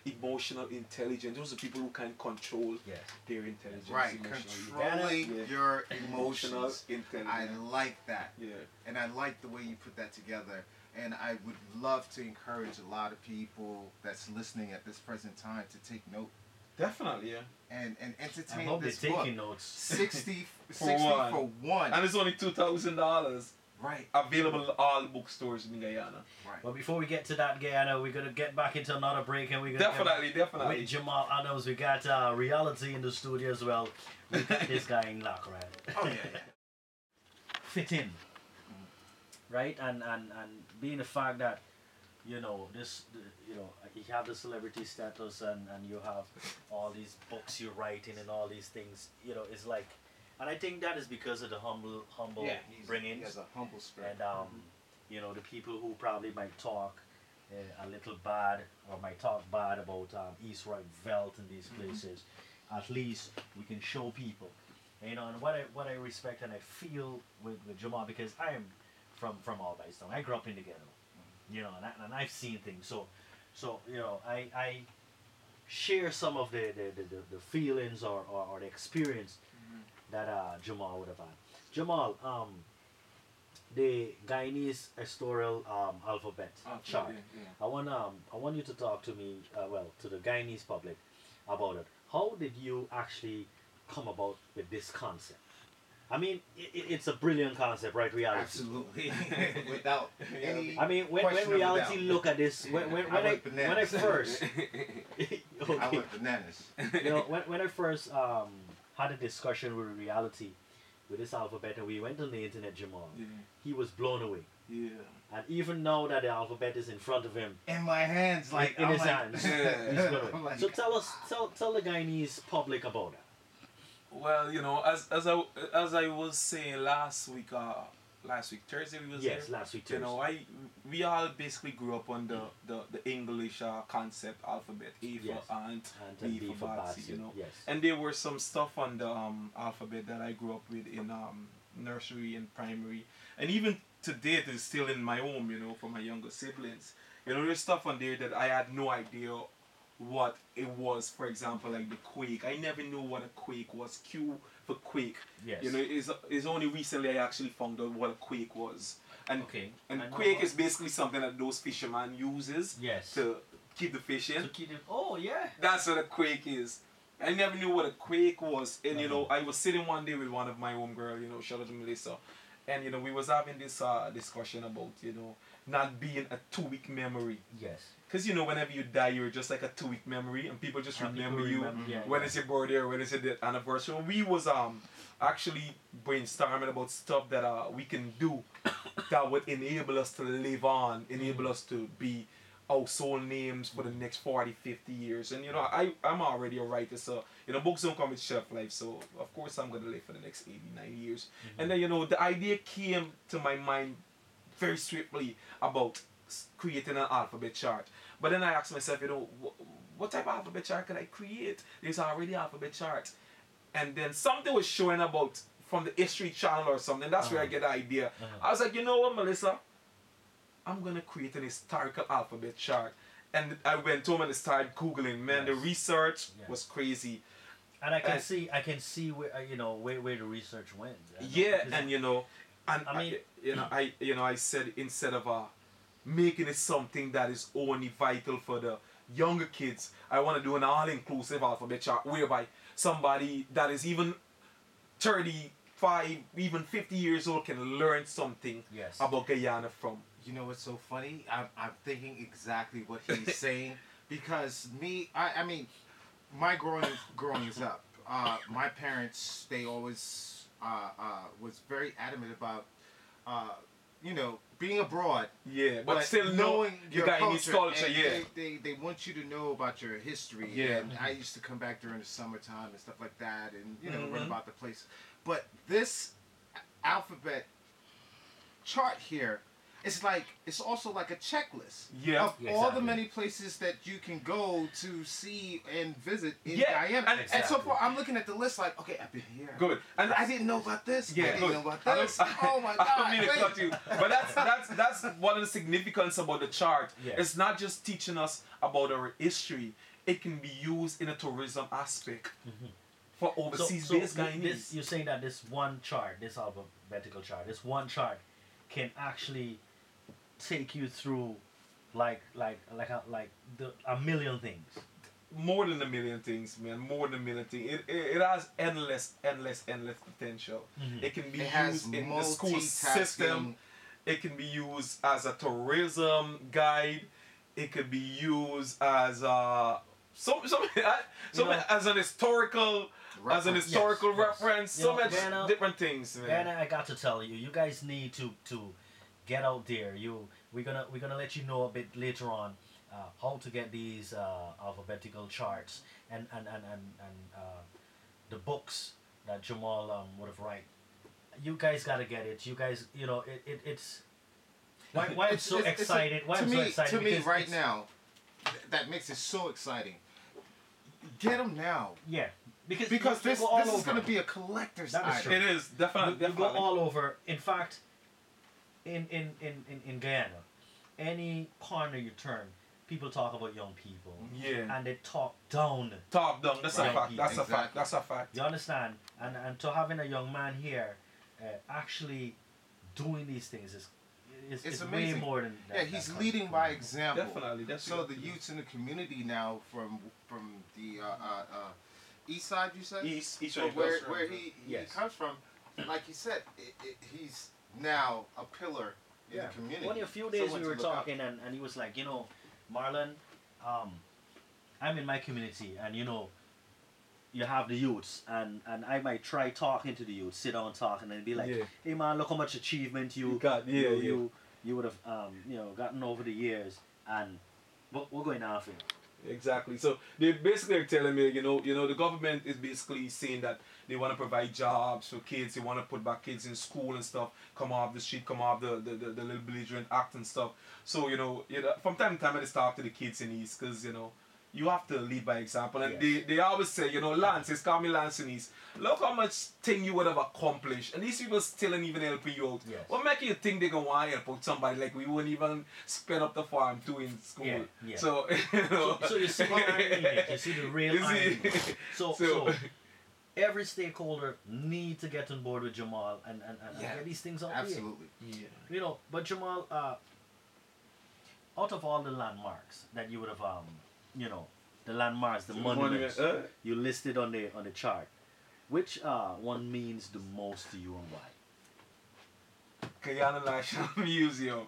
emotional intelligence. Those are people who can control Yes. their intelligence. Right, emotionally. controlling Yeah. your Emotional emotions. intelligence. I like that. Yeah. And I like the way you put that together. And I would love to encourage a lot of people that's listening at this present time to take note Definitely, yeah. and I entertain hope they're this book. taking notes. 60 For 60 one. for one. And it's only $2,000 Right, available at all bookstores in Guyana. right. But before we get to that, Guyana, we're gonna get back into another break, and we're gonna Definitely. with Jamal Adams. We got Reality in the studio as well. We got this guy in lock, right? Oh, yeah. Fit in, right? And being the fact that you know you have the celebrity status and you have all these books you're writing and all these things, it's like, and I think that is because of the humble Yeah, bringing. he has a humble spirit. And the people who probably might talk a little bad or might talk bad about East Ruimveldt and these places, at least we can show people, and what I respect and I feel with Jamal, because I am from All By Stone. I grew up in the ghetto, and I've seen things. So I share some of the feelings or the experience that Jamal would have had. Jamal, the Guyanese historical alphabet chart. Yeah. I want you to talk to me, to the Guyanese public about it. How did you actually come about with this concept? I mean, it's a brilliant concept, right? Reality. Absolutely, without any. I mean, when question of a reality doubt. look at this, I went when I bananas. first, I okay, went bananas. you know, when I first had a discussion with reality, with this alphabet, and we went on the internet, Jamal, Yeah. he was blown away. Yeah. And even now that the alphabet is in front of him, In my hands, like in I'm his like, hands, Yeah. he's blown away. I'm like, So tell the Guyanese public about that. Well, you know, as I was saying last week Thursday we was Yes, here. last week You Thursday. know, we all basically grew up on the English concept alphabet, A for Yes. ant, And B for Batsy, you know. Yes. And there were some stuff on the alphabet that I grew up with in nursery and primary, and even to date is still in my home, you know, for my younger siblings. You know, there's stuff on there that I had no idea what it was. For example, like the quake. I never knew what a quake was. Q for quake. Yes. You know, it's only recently I actually found out what a quake was. And Okay. and I know quake what- is basically something that those fishermen uses Yes. to keep the fish in. To keep it. Oh yeah. That's what a quake is. I never knew what a quake was. And you know, I was sitting one day with one of my homegirl, you know, shout out to Melissa. And you know, we was having this discussion about, you know, not being a 2-week memory. Yes. Because you know, whenever you die, you're just like a 2-week memory, and people just And people remember you remember- yeah, when yeah. it's your birthday or when it's your death anniversary. And we was actually brainstorming about stuff that we can do that would enable us to live on, enable us to be household names for the next 40, 50 years. And you know, I'm already a writer, so you know, books don't come with shelf life, so of course I'm gonna live for the next 80, 90 years. And then you know, the idea came to my mind very swiftly about creating an alphabet chart. But then I asked myself, you know, what type of alphabet chart could I create? There's already alphabet chart. And then something was showing about from the History Channel or something. That's where I get the idea. I was like, you know what, Melissa? I'm going to create an historical alphabet chart. And I went home and started Googling. Man, the Yes. research Yes. was crazy. And I can see where you know where the research went. Yeah, Because and you know, and I mean- I said instead of making it something that is only vital for the younger kids, I want to do an all-inclusive alphabet chart whereby somebody that is even 35, even 50 years old can learn something Yes. about Guyana from. You know what's so funny? I'm thinking exactly what he's saying because I mean, my growing up, my parents, they always was very adamant about you know, being abroad, Yeah, but still knowing you your got in his culture. and Yeah, they want you to know about your history. Yeah. And I used to come back during the summertime and stuff like that, and you know, learn Mhm. about the place. But this alphabet chart here, it's also like a checklist Yeah. of Yeah, all the exactly. many places that you can go to see and visit in Yeah, Guyana. and- And so Exactly. far, I'm looking at the list like, okay, I've been here. good. And I didn't know about this. Yeah, I didn't good. know about I don't- this. Oh my I God! don't mean to wait. cut you, but that's one of the significance about the chart. Yeah. It's not just teaching us about our history; it can be used in a tourism aspect for overseas-based Guyanese. You're saying that this one chart, this alphabetical chart, this one chart can actually take you through like a million things. More than a million things, man. More than a million things. It has endless potential. It can be It has used in the school multitasking. system. It can be used as a tourism guide. It could be used as as an historical Reference. Yes. reference. You So know, much Guyana- different things, man. And I got to tell you, you guys need to get out there. We're gonna let you know a bit later on how to get these alphabetical charts and the books that Jamal would have write. You guys gotta get it. You guys, you know, it's why I'm so excited. Why I'm so excited To me, because right it's- now, that makes it so exciting. Get them now. Yeah, because Because you this go all is over. going to be a collector's That is item. true. It is definitely. You go all over. In fact, in Guyana, any corner you turn, people talk about young people, Yeah. and they talk down. Top down. That's a Right. fact. That's a fact. Exactly. That's a fact. You understand? And to having a young man here, actually doing these things is It's way amazing. more than that. Yeah, he's that leading by example. Definitely. That's So what the it is. youths in the community now from the east side, you said? East So where he Yes. comes from, like you said, he's now a pillar in the community. Only a few days Someone we to were look up. talking, and he was like, Marlon, I'm in my community, and you have the youths, and I might try talking to the youths, sit down talking, and be like, Yeah. hey man, look how much achievement you got, you would have gotten over the years, and but we're going after you. Exactly. So they basically are telling me, the government is basically saying that they want to provide jobs for kids. They want to put back kids in school and stuff. Come off the street, come off the little belligerent act and stuff. So from time to time I just talk to the kids in East, because you have to lead by example. And Yes. they always say, Lance, it's call me Lance in East. Look how much thing you would have accomplished. And these people still ain't even helping you out. Yes. What make you think they gonna want to help out somebody like we wouldn't even spend up the farm too in school? Yeah, yeah. So So you see the irony, you see the real You see? irony. So every stakeholder need to get on board with Jamal and get these things out there. Absolutely. Yeah. But Jamal, out of all the landmarks that you would have, the landmarks, the monuments you listed on the chart, which one means the most to you and why? Guyana National Museum.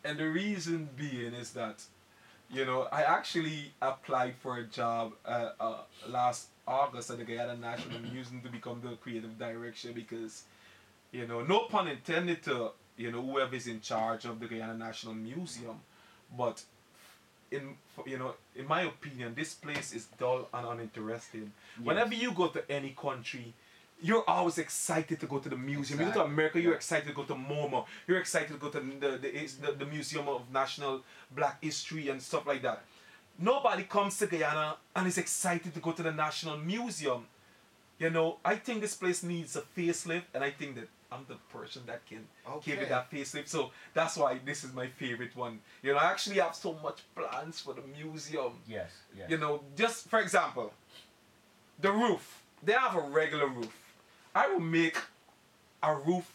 And the reason being is that, I actually applied for a job last August at the Guyana National Museum to become the creative director, because, no pun intended to, whoever's in charge of the Guyana National Museum, but in my opinion, this place is dull and uninteresting. Yes. Whenever you go to any country, you're always excited to go to the museum. You go to Exactly. America, you're excited to go to MoMA. You're excited to go to the Museum of National Black History and stuff like that. Nobody comes to Guyana and is excited to go to the National Museum. I think this place needs a facelift, and I think that I'm the person that can give it that facelift. So that's why this is my favorite one. I actually have so much plans for the museum. Yes. Just for example, the roof. They have a regular roof. I will make a roof,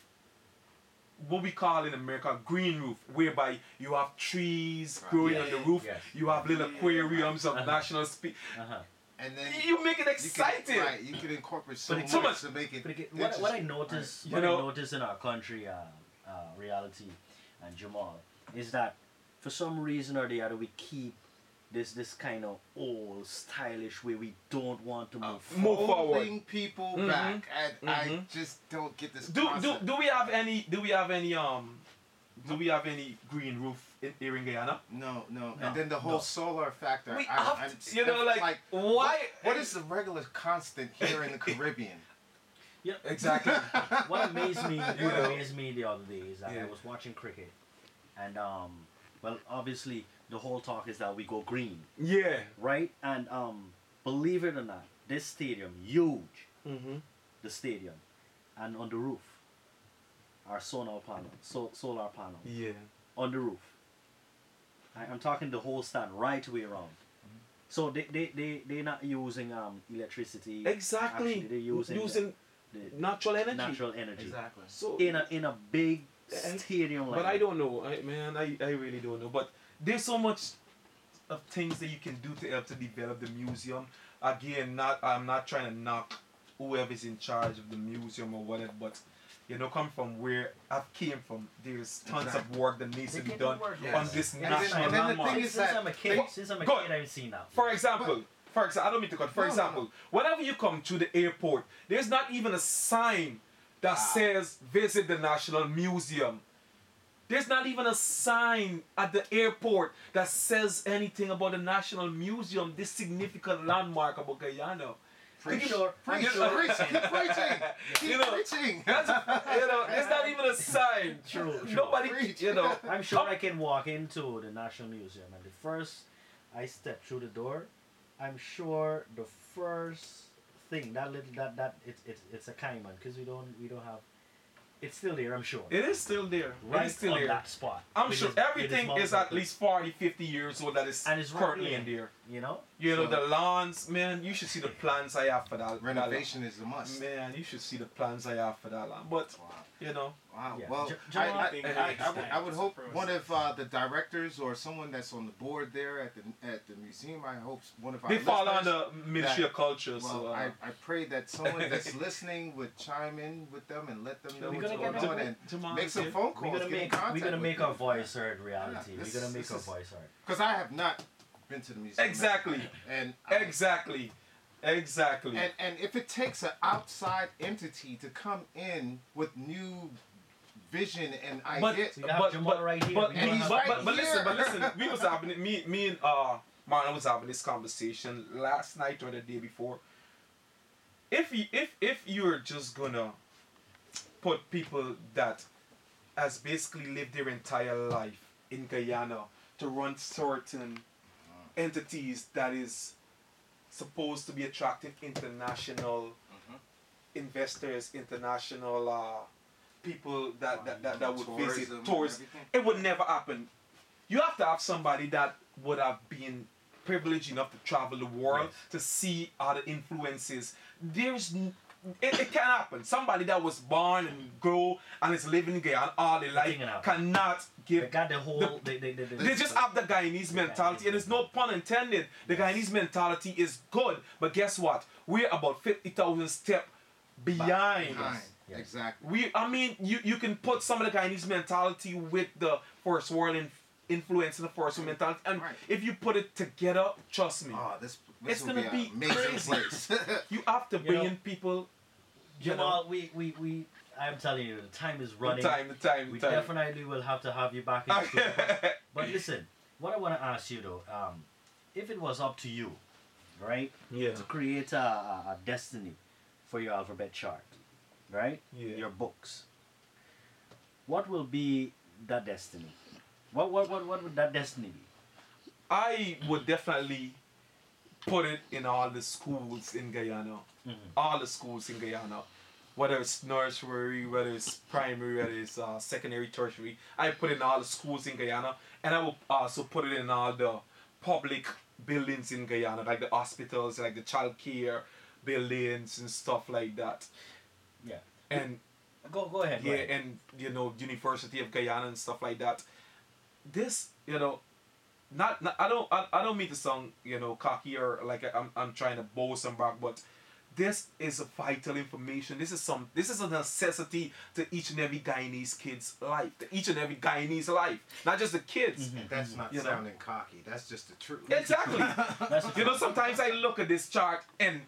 what we call in America a green roof, whereby you have trees growing on the roof. Yes. You have little aquariums of national speed. And then You make it exciting. you can incorporate so But much it's- to make it. What I notice, You what I know- notice in our country, reality, and Jamal, is that for some reason or the other we keep this kind of old stylish way. We don't want to move Move forward. forward. Holding people back, and I just don't get this concept. Do we have any green roof here in Guyana? No. No, And then the whole no. solar factor. We I'm have to, why? What is the regular constant here in the Caribbean? Yeah. Exactly. What amazed me the other day is that I Yeah. was watching cricket, and well, obviously the whole talk is that we go green, Yeah. right? And believe it or not, this stadium huge, the stadium, and on the roof are solar panels Yeah. on the roof. I'm talking the whole stand right way around. So they're not using electricity. Exactly. Actually, they're using the natural energy. natural energy. Exactly. So In a big stadium like but I that. don't know. I really don't know. But there's so much of things that you can do to help to develop the museum. Again, I'm not trying to knock whoever's in charge of the museum or whatever, but come from where I came from, there's tons of work that needs to be done on this And then- national and then the landmark. thing is Since that I'm a kid, since I'm a Go- kid, I've seen that. For example, I don't mean to cut. For No, no, example, whenever you come to the airport, there's not even a sign that says visit the National Museum. There's not even a sign at the airport that says anything about the National Museum, this significant landmark about Guyana. I'm sure. Preach, keep preaching. Keep preaching. There's not even a sign. True. Nobody, Preach. I'm sure I can walk into the National Museum, and the first I step through the door, I'm sure the first thing that it's a caiman, because we don't have. It's still there, I'm sure. It is still there. Right It is still on there. that spot. I'm With sure his- with his everything mouth is at open. least 40, 50 years old that is And it's right currently there. in there. You know, So- the lawns, man, you should see the plans I have for that. Renovation is a must. Man, you should see the plans I have for that land. But, Wow. you know, Wow. Yeah. Well, Jamal, I would hope one of the directors or someone that's on the board there at the museum. I hope one of our they fall listeners under Ministry of Culture. Well, So, I pray that someone that's listening would chime in with them and let them know We're what's gonna going get on them- and make some phone calls. we're gonna get in make contact with our them. voice heard reality. Yeah, we're gonna make this our is- voice heard. Because I have not been to the museum. Exactly. And exactly. And if it takes an outside entity to come in with new vision and ideas, We have Jamal right here. But, We have- listen, we was having me and Marlon was having this conversation last night or the day before. If you're just gonna put people that has basically lived their entire life in Guyana to run certain entities that is supposed to be attracting international investors, international people that would visit tourism and tourists, everything. it would never happen. You have to have somebody that would have been privileged enough to travel the world Yes. to see other influences. It can happen. Somebody that was born and grow and is living in Guyana all their life It can happen. cannot give. They got the whole. They just have the Guyanese mentality, and there's no pun intended. The Guyanese mentality is good, but guess what? We're about 50,000 steps behind. Yes. Exactly. You can put some of the Guyanese mentality with the first world influence in the first world mentality, and Right. if you put it together, trust me, Oh, this it's will gonna be an amazing crazy. place. you have to You bring know, in people. You know, Jamal, we I'm telling you, the time is running. the time. We definitely will have to have you back in the studio. But listen, what I want to ask you though, if it was up to you, right, Yeah. to create a destiny for your alphabet chart, right, Yeah. your books, what will be that destiny? What would that destiny be? I would definitely put it in all the schools in Guyana. All the schools in Guyana. Whether it's nursery, whether it's primary, whether it's secondary, tertiary. I put it in all the schools in Guyana. And I will also put it in all the public buildings in Guyana, like the hospitals, like the child care buildings and stuff like that. Yeah. And Go ahead. yeah, and University of Guyana and stuff like that. This, not I don't mean to sound cocky or like I'm trying to boast and brag, but this is a vital information. This is a necessity to each and every Guyanese kid's life, to each and every Guyanese life, not just the kids. And that's not You know. sounding cocky. That's just the truth. Exactly. That's Sometimes I look at this chart and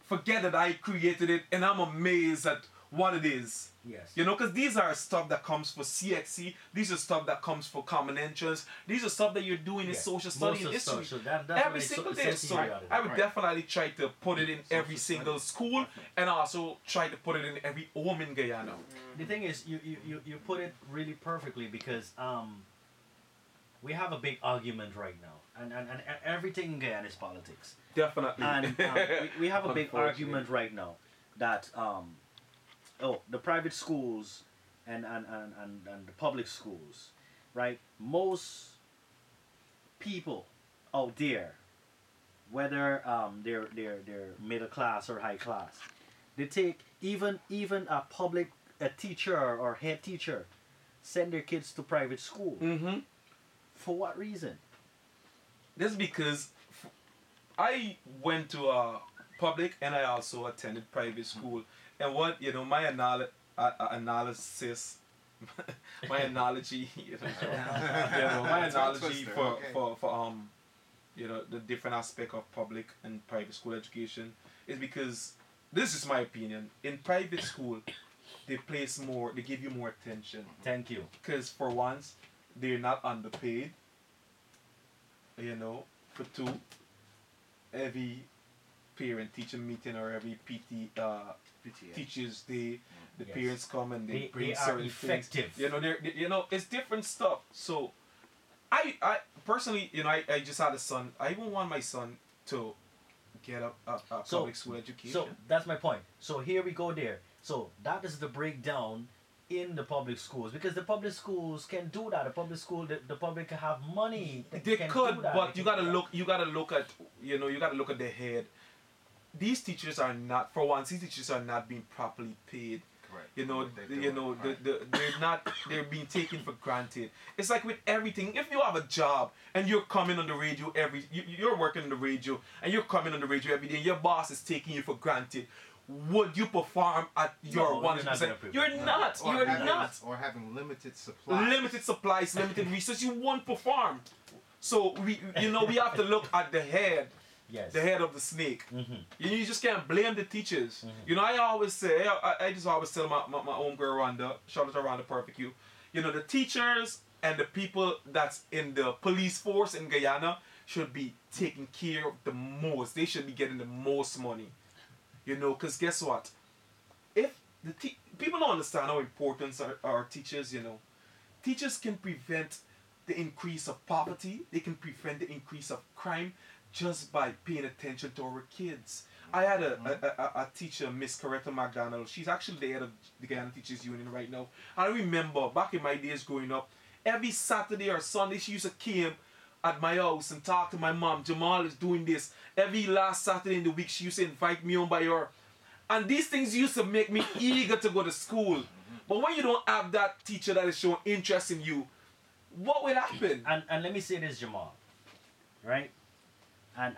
forget that I created it, and I'm amazed at what it is. Yes. Because these are stuff that comes for CXC. These are stuff that comes for Common Entrance. These are stuff that you're doing in Yeah. social study Most and of stuff, history. so that's Every what it single so- day. says So here out of I would Right. definitely try to put it in every single school, and also try to put it in every home in Guyana. The thing is, you put it really perfectly because we have a big argument right now, and everything in Guyana is politics. Definitely. And we have a big Unfortunately. argument right now that the private schools and the public schools, right? Most people out there, whether they're middle class or high class, they take even a teacher or head teacher send their kids to private school. Mm-hmm. For what reason? That's because I went to a public and I also attended private school. And what, my analysis, my analogy, my analogy for the different aspect of public and private school education is because, this is my opinion, in private school, they give you more attention. Thank you. Because for once, they're not underpaid. For two, every parent-teacher meeting or every PTA. teachers day, the Yes. parents come and they bring they are certain effective. things. It's different stuff. So, I personally, I just had a son. I won't want my son to get a So- public school education. So that's my point. So here we go there. So that is the breakdown in the public schools, because the public schools can do that. The public school, the public can have money. They can could, do that. but They you can gotta do that. look. You gotta look at. You gotta look at the head. These teachers are not. For one, these teachers are not being properly paid. Correct. You know, What they're doing, right. they're not. They're being taken for granted. It's like with everything. If you have a job and you're coming on the radio you're working on the radio and you're coming on the radio every day, and your boss is taking you for granted. Would you perform at your No, 100%? You're not. Or You're having, not. Or having limited supplies. Limited supplies, limited resources, you won't perform. So we have to look at the head, Yes. the head of the snake. Mm-hmm. You just can't blame the teachers. I always say, I just always tell my homegirl Rhonda, shout out to Rhonda Perfect You, the teachers and the people that's in the police force in Guyana should be taken care of the most. They should be getting the most money. Because guess what? If the people don't understand how important our teachers, teachers can prevent the increase of poverty. They can prevent the increase of crime just by paying attention to our kids. I had a teacher, Miss Coretta McDonald. She's actually the head of the Guyana Teachers Union right now. I remember back in my days growing up, every Saturday or Sunday she used to come at my house and talk to my mom. Jamal is doing this. Every last Saturday in the week she used to invite me on by her. And these things used to make me eager to go to school. But when you don't have that teacher that is showing interest in you, what will happen? And let me say this, Jamal, right? And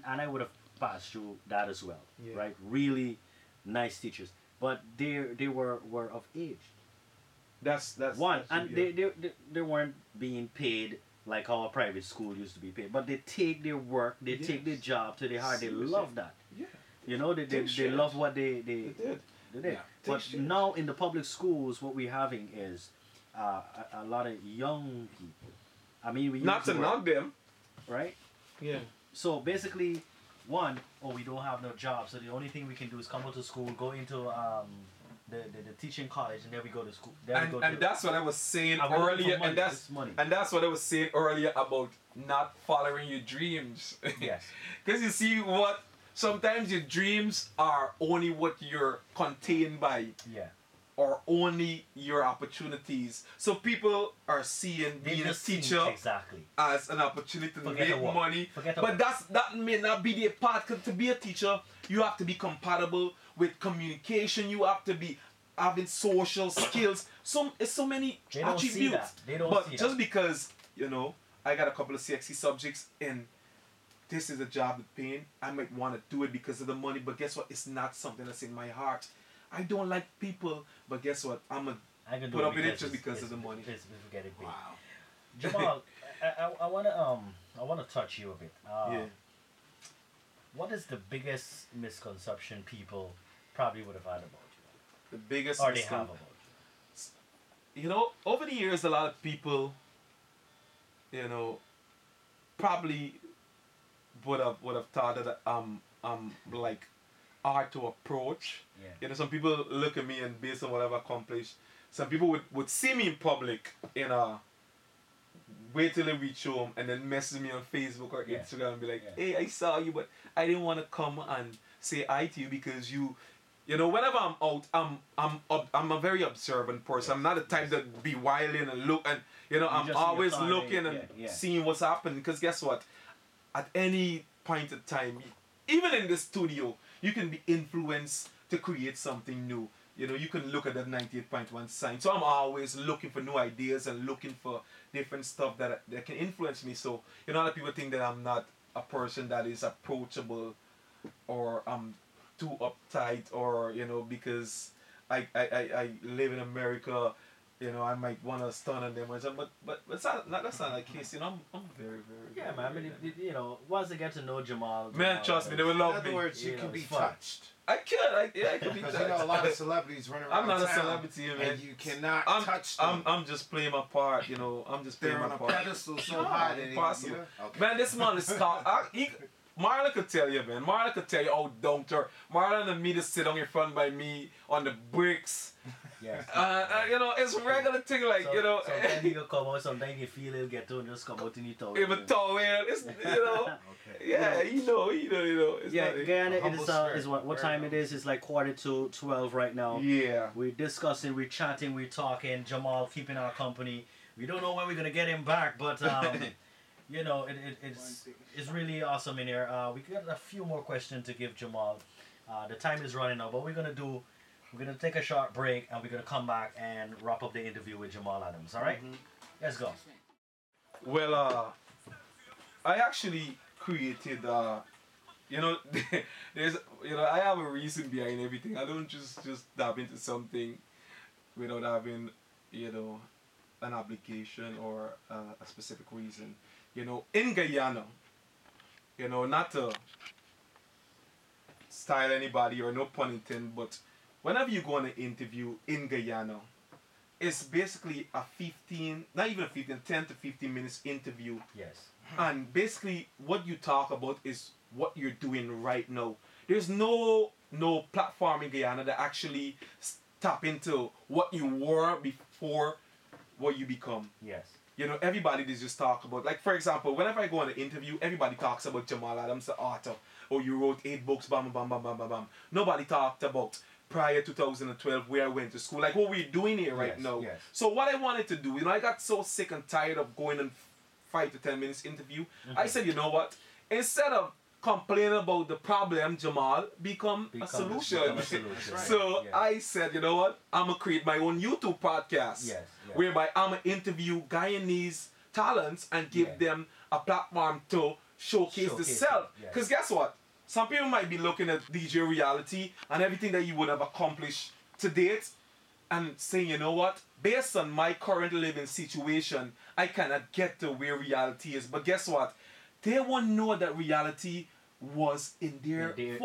I would have passed through that as well, Yeah. right? Really nice teachers, but they were of age. That's One, that's- and yeah. they weren't being paid like how a private school used to be paid, but they take their work, they take their Yes. job to their heart. They Seriously. love that. Yeah. They Take shit. love what they They did. did. Yeah. But Take shit. now in the public schools, what we're having is a lot of young people. I mean, we use Not the to word, knock them. right? Yeah. So basically, we don't have no job, so the only thing we can do is come out to school, go into the teaching college, and then we go to school. Then we go And to, that's what I was saying I'm looking earlier, for money. and that's It's money. and that's what I was saying earlier about not following your dreams. Yes. Because you see what sometimes your dreams are only what you're contained by, yeah. or only your opportunities. So people are seeing They being a just see- teacher exactly. as an opportunity to Forget the make work. money. Forget the But work. that may not be the part. 'Cause to be a teacher, you have to be compatible with communication. You have to be having social skills. It's so many They don't see attributes. that. They don't but see just that. because I got a couple of sexy subjects and this is a job with pain, I might want to do it because of the money. But guess what? It's not something that's in my heart. I don't like people, but guess what? I'm a I can do put it up with it just it's- because of the money. It's get it big. Wow. Jamal, I wanna touch you a bit. Yeah. What is the biggest misconception people probably would have had about The biggest you, or they mistake- have about you? Over the years, a lot of people, probably would have thought that I'm like hard to approach. Yeah. Some people look at me and based on what I've accomplished, some people would see me in public, wait till they reach home and then message me on Facebook or Yeah. Instagram and be like, Yeah. hey, I saw you, but I didn't want to come and say hi to you because whenever I'm out, I'm a very observant person. I'm not the type that be wilding and look and I'm just see always your thought, looking yeah, and yeah. seeing what's happening. Because guess what? At any point in time, even in the studio, you can be influenced to create something new. You can look at that 98.1 sign. So I'm always looking for new ideas and looking for different stuff that can influence me. So a lot of people think that I'm not a person that is approachable or I'm too uptight or because I live in America, I might want to stun on them or something, but that's not the case. I'm very, very Yeah, man. I mean, once they get to know Jamal, man, trust me, they will In love other me. words, you You can know, be it's fun. touched. I could, I could be Because touched. a lot of celebrities run around I'm not a town, celebrity, man. and you cannot I'm, touch I'm, them. I'm just playing my part, I'm just playing They're my on a part. pedestal so No, high that impossible. Okay. Man, this man is talk. Marlon could tell you, man. Marlon could tell you how down to earth. Marlon and me to sit on in front by me on the bricks. Yes. You know, it's a regular thing, like, So, you know. sometimes he'll come out, sometimes you feel he'll get to and just come out in the towel. Even tall, man. It's, you know. Okay. Yeah, you know. It's Yeah, not, Guyana, it humble is, spirit. is what Very time it is? It's like 11:45 right now. Yeah. We're discussing, we're chatting, we're talking. Jamal keeping our company. We don't know when we're gonna get him back, but you know, it's really awesome in here. We got a few more questions to give Jamal. The time is running out, but we're gonna take a short break and we're gonna come back and wrap up the interview with Jamal Adams. All right? Let's go. Well, I actually created, you know, there's, you know, I have a reason behind everything. I don't just dive into something without having, you know, an obligation or a specific reason. You know, in Guyana, you know, not to style anybody or no pun intended, but whenever you go on an interview in Guyana, it's basically a 15, not even a 15, 10 to 15 minutes interview. Yes. And basically what you talk about is what you're doing right now. There's no platform in Guyana that actually tap into what you were before what you become. Yes. You know, everybody just talk about, like, for example, whenever I go on an interview, everybody talks about Jamal Adams, the author. Oh, you wrote 8 books, bam, bam, bam, bam, bam, bam. Nobody talked about prior 2012 where I went to school, like what we're doing here right Yes, now. yes. So what I wanted to do, you know, I got so sick and tired of going on 5 to 10 minutes interview. I said, you know what? Instead of complaining about the problem, Jamal, become a solution. Become a solution. So Yeah. I said, you know what? I'm gonna create my own YouTube podcast, Yes, yeah. whereby I'm gonna interview Guyanese talents and give them a platform to showcase the Showcase self. it, yes. Because guess what? Some people might be looking at DJ reality and everything that you would have accomplished to date and saying, you know what? Based on my current living situation, I cannot get to where reality is. But guess what? They won't know that reality was in their their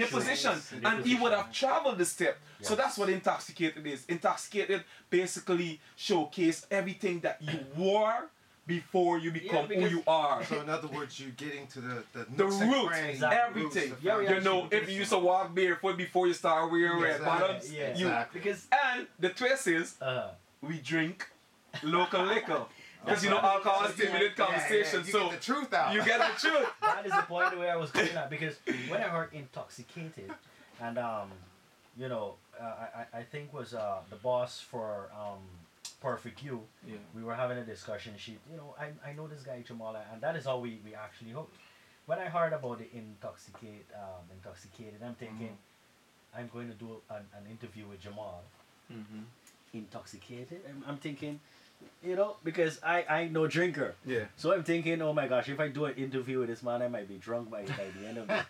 position, shoes, in their and he would position. have traveled the step. So Yes. that's what Intoxicated is. Intoxicated basically showcase everything that you were before you become who because- you are. So in other words, you're getting to the The nooks and roots, crannies, exactly. everything. roots, the Yeah, You know, actually, if you used to walk barefoot before you start wearing red Exactly. bottoms, Yeah, you exactly. because and the twist is we drink local liquor. Because you know That's alcohol right. stimulate conversation, You so get the truth out. you get the truth. that is the point where I was going at, because when I heard Intoxicated, and you know, I think was the boss for Perfect You. Yeah. We were having a discussion. She, you know, I know this guy Jamal, and that is how we actually hooked. When I heard about the Intoxicated, I'm thinking I'm going to do an interview with Jamal. Intoxicated. I'm thinking, you know, because I no drinker. Yeah. So I'm thinking, oh my gosh, if I do an interview with this man, I might be drunk by the end of it.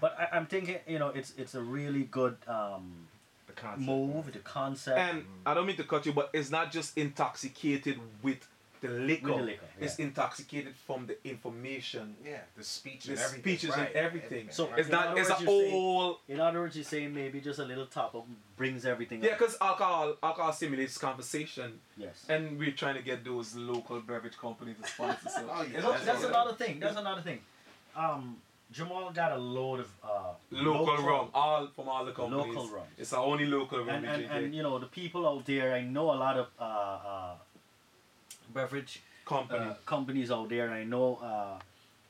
But I'm thinking, you know, it's a really good The concept. move, the concept. And I don't mean to cut you, but it's not just intoxicated with the liquor. With the liquor, It's yeah. intoxicated from the information, Yeah, the speech the and everything. speeches right. and everything. So- It's in not. other It's words, a you're saying- whole. in other words, you're saying maybe just a little top up brings everything Yeah, up. because alcohol stimulates conversation, Yes. and we're trying to get those local beverage companies to sponsor. So Oh, yeah. That's another thing. That's another thing. Jamal got a load of local rum, all from all the companies. Local rums. It's our only local rum. and, we and, drink and here. you know, the people out there, I know a lot of beverage companies out there, and I know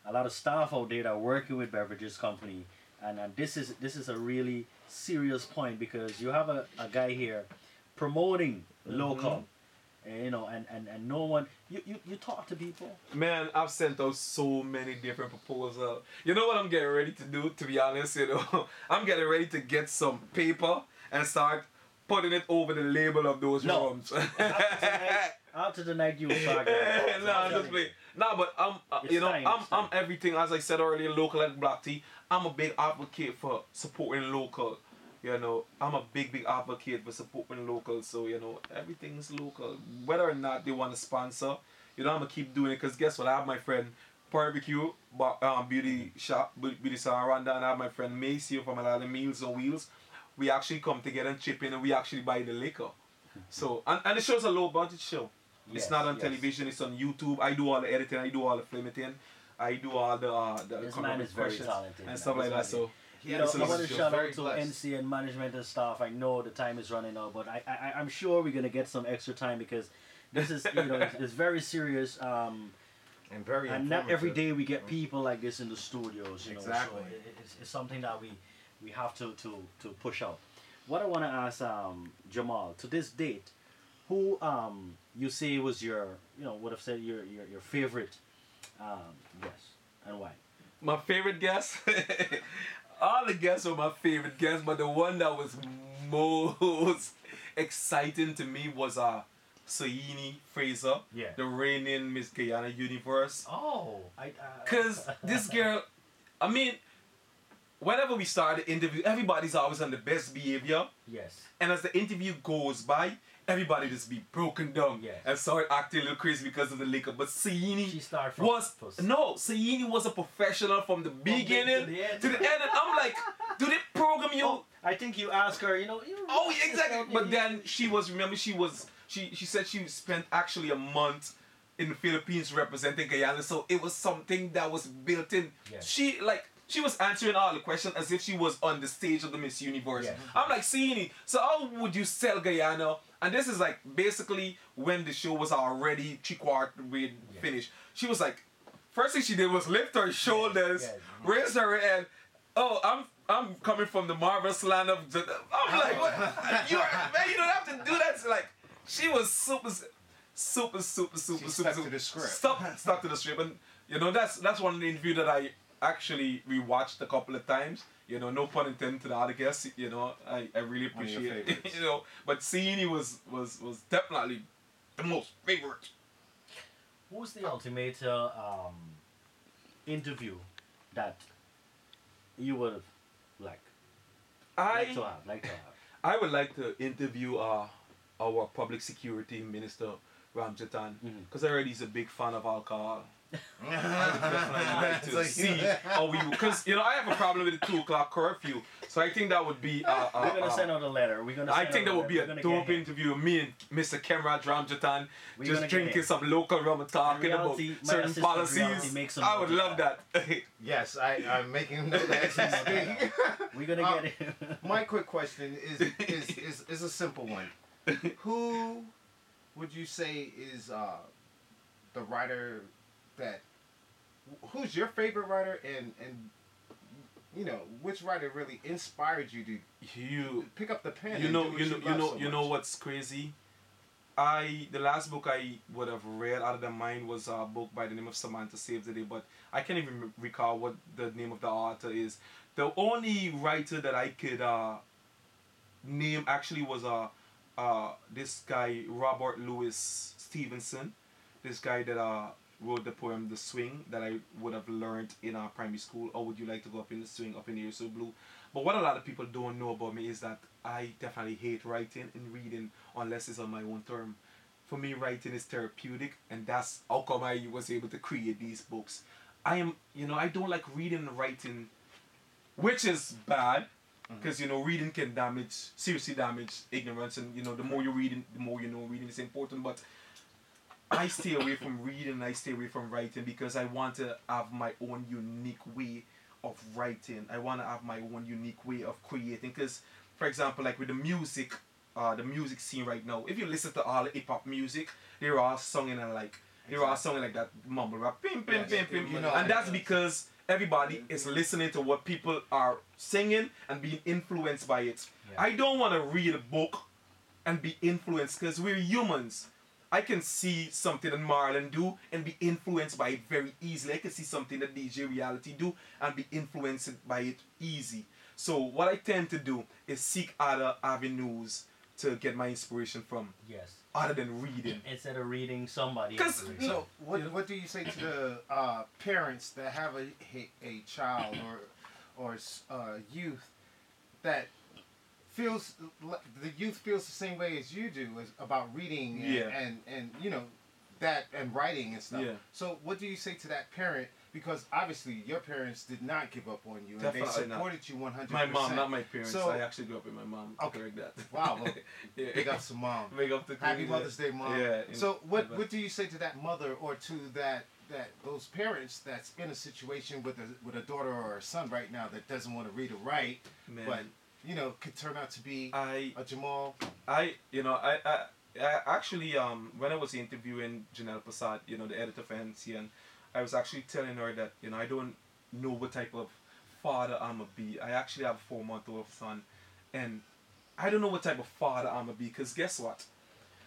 a lot of staff out there that are working with beverages company, and this is a really serious point, because you have a guy here promoting local, you know, and no one, you talk to people. Man, I've sent out so many different proposals. You know what I'm getting ready to do, to be honest, you know? I'm getting ready to get some paper and start putting it over the label of those No. rums. After the night you will start. No, I'm just playing. No, but It's you know, time, it's I'm time. everything, as I said earlier, local and black tea. I'm a big advocate for supporting local. You know, I'm a big advocate for supporting local. So, you know, everything's local. Whether or not they want to sponsor, you know, I'm going to keep doing it. Because guess what? I have my friend Barbecue, Beauty Shop, Beauty Saranda, and I have my friend Maceo from a lot of Meals on Wheels. We actually come together and chip in, and we actually buy the liquor. So, and the show's a low budget show. It's Yes, not on yes. television, it's on YouTube. I do all the editing, I do all the filming. I do all the This come man up with is very questions talented, and man. stuff like that. This man So You know, so I want to it's shout very out to blessed. NC and management and staff. I know the time is running out, but I'm sure we're gonna get some extra time because this is it's very serious. And very And not every informative. day we get people like this in the studios. You know, Exactly. so it's something that we have to push out. What I want to ask Jamal, to this date, who you say was your would have said your favorite guest and why? my favorite guest. All the guests were my favorite guests, but the one that was most exciting to me was Saini Fraser, Yeah. the reigning Miss Guyana Universe. Oh, Cause this girl, I mean, whenever we start the interview, everybody's always on the best behavior, yes. and as the interview goes by, everybody just be broken down Yes. and start acting a little crazy because of the liquor. But Saini She started from Saini was a professional from the beginning to the end. to the end, and I'm like, do they program you? Oh, I think you asked her. Oh, yeah, exactly. But then she said she spent actually a month in the Philippines representing Guyana, so it was something that was built in. Yes. She was answering all the questions as if she was on the stage of the Miss Universe. Yes. I'm like, Sini, so how would you sell Guyana? And this is like basically when the show was already 3/4 way finished. She was like, first thing she did was lift her shoulders, Yes. raise her hand. Oh, I'm coming from the marvelous land of. I'm like, what? You don't have to do that. It's like, she was super, She stuck to the script. Stuck to the script, and that's one of the interview that I actually rewatched a couple of times. No pun intended to the other guests. I really One of your appreciate it. favorites. But Saini was definitely the most favorite. Who's the ultimate interview that you would have liked to have? I would like to interview our public security minister Ramjatan because I heard he's a big fan of alcohol. I would definitely like to see how we, because I have a problem with the 2 o'clock curfew, so I think that would be. We're gonna send out a letter. I think that would be a dope interview. Me and Mr. Kemraj Ramjatan just drinking some local rum and talking about certain policies. I would love that. Yes, I'm making note as we speak. We're gonna get it. My quick question is a simple one. Who would you say is the writer that? Who's your favorite writer, and which writer really inspired you to pick up the pen? You and know, do what you know what's crazy? The last book I would have read out of the mind was a book by the name of Samantha Saves the Day, but I can't even recall what the name of the author is. The only writer that I could name actually was this guy Robert Louis Stevenson, this guy that wrote the poem The Swing that I would have learned in our primary school. Or would you like to go up in the swing, up in the air so blue? But what a lot of people don't know about me is that I definitely hate writing and reading unless it's on my own term. For me, writing is therapeutic, and that's how come I was able to create these books. I don't like reading and writing, which is bad, because reading can seriously damage ignorance, and the more you read, the more you know. Reading is important, but I stay away from reading and I stay away from writing because I want to have my own unique way of writing. I want to have my own unique way of creating. Because, for example, like with the music scene right now, if you listen to all the hip hop music, they're all singing like that mumble rap, pim pim pim pim, and that's because everybody is listening to what people are singing and being influenced by it. Yeah. I don't want to read a book and be influenced because we're humans. I can see something that Marlon do and be influenced by it very easily. I can see something that DJ Reality do and be influenced by it easy. So what I tend to do is seek other avenues to get my inspiration from. Yes. Other than reading. Instead of reading somebody. So what do you say to the parents that have a child or youth that the youth feels the same way as you do about reading and that and writing and stuff. Yeah. So what do you say to that parent? Because obviously your parents did not give up on you, Definitely and they supported you 100%. My mom, not my parents. So, I actually grew up with my mom. Okay. Like that. Wow. Well, big up to mom. Big up to Happy Mother's Day, Mom. Yeah. So what do you say to that mother or to that that those parents that's in a situation with a daughter or a son right now that doesn't want to read or write, Man. but could turn out to be I a Jamal. I actually when I was interviewing Janelle Passat, the editor for NCN, I was actually telling her that I don't know what type of father I'm gonna be. I actually have a 4-month-old son, and I don't know what type of father I'm gonna be. Cause guess what?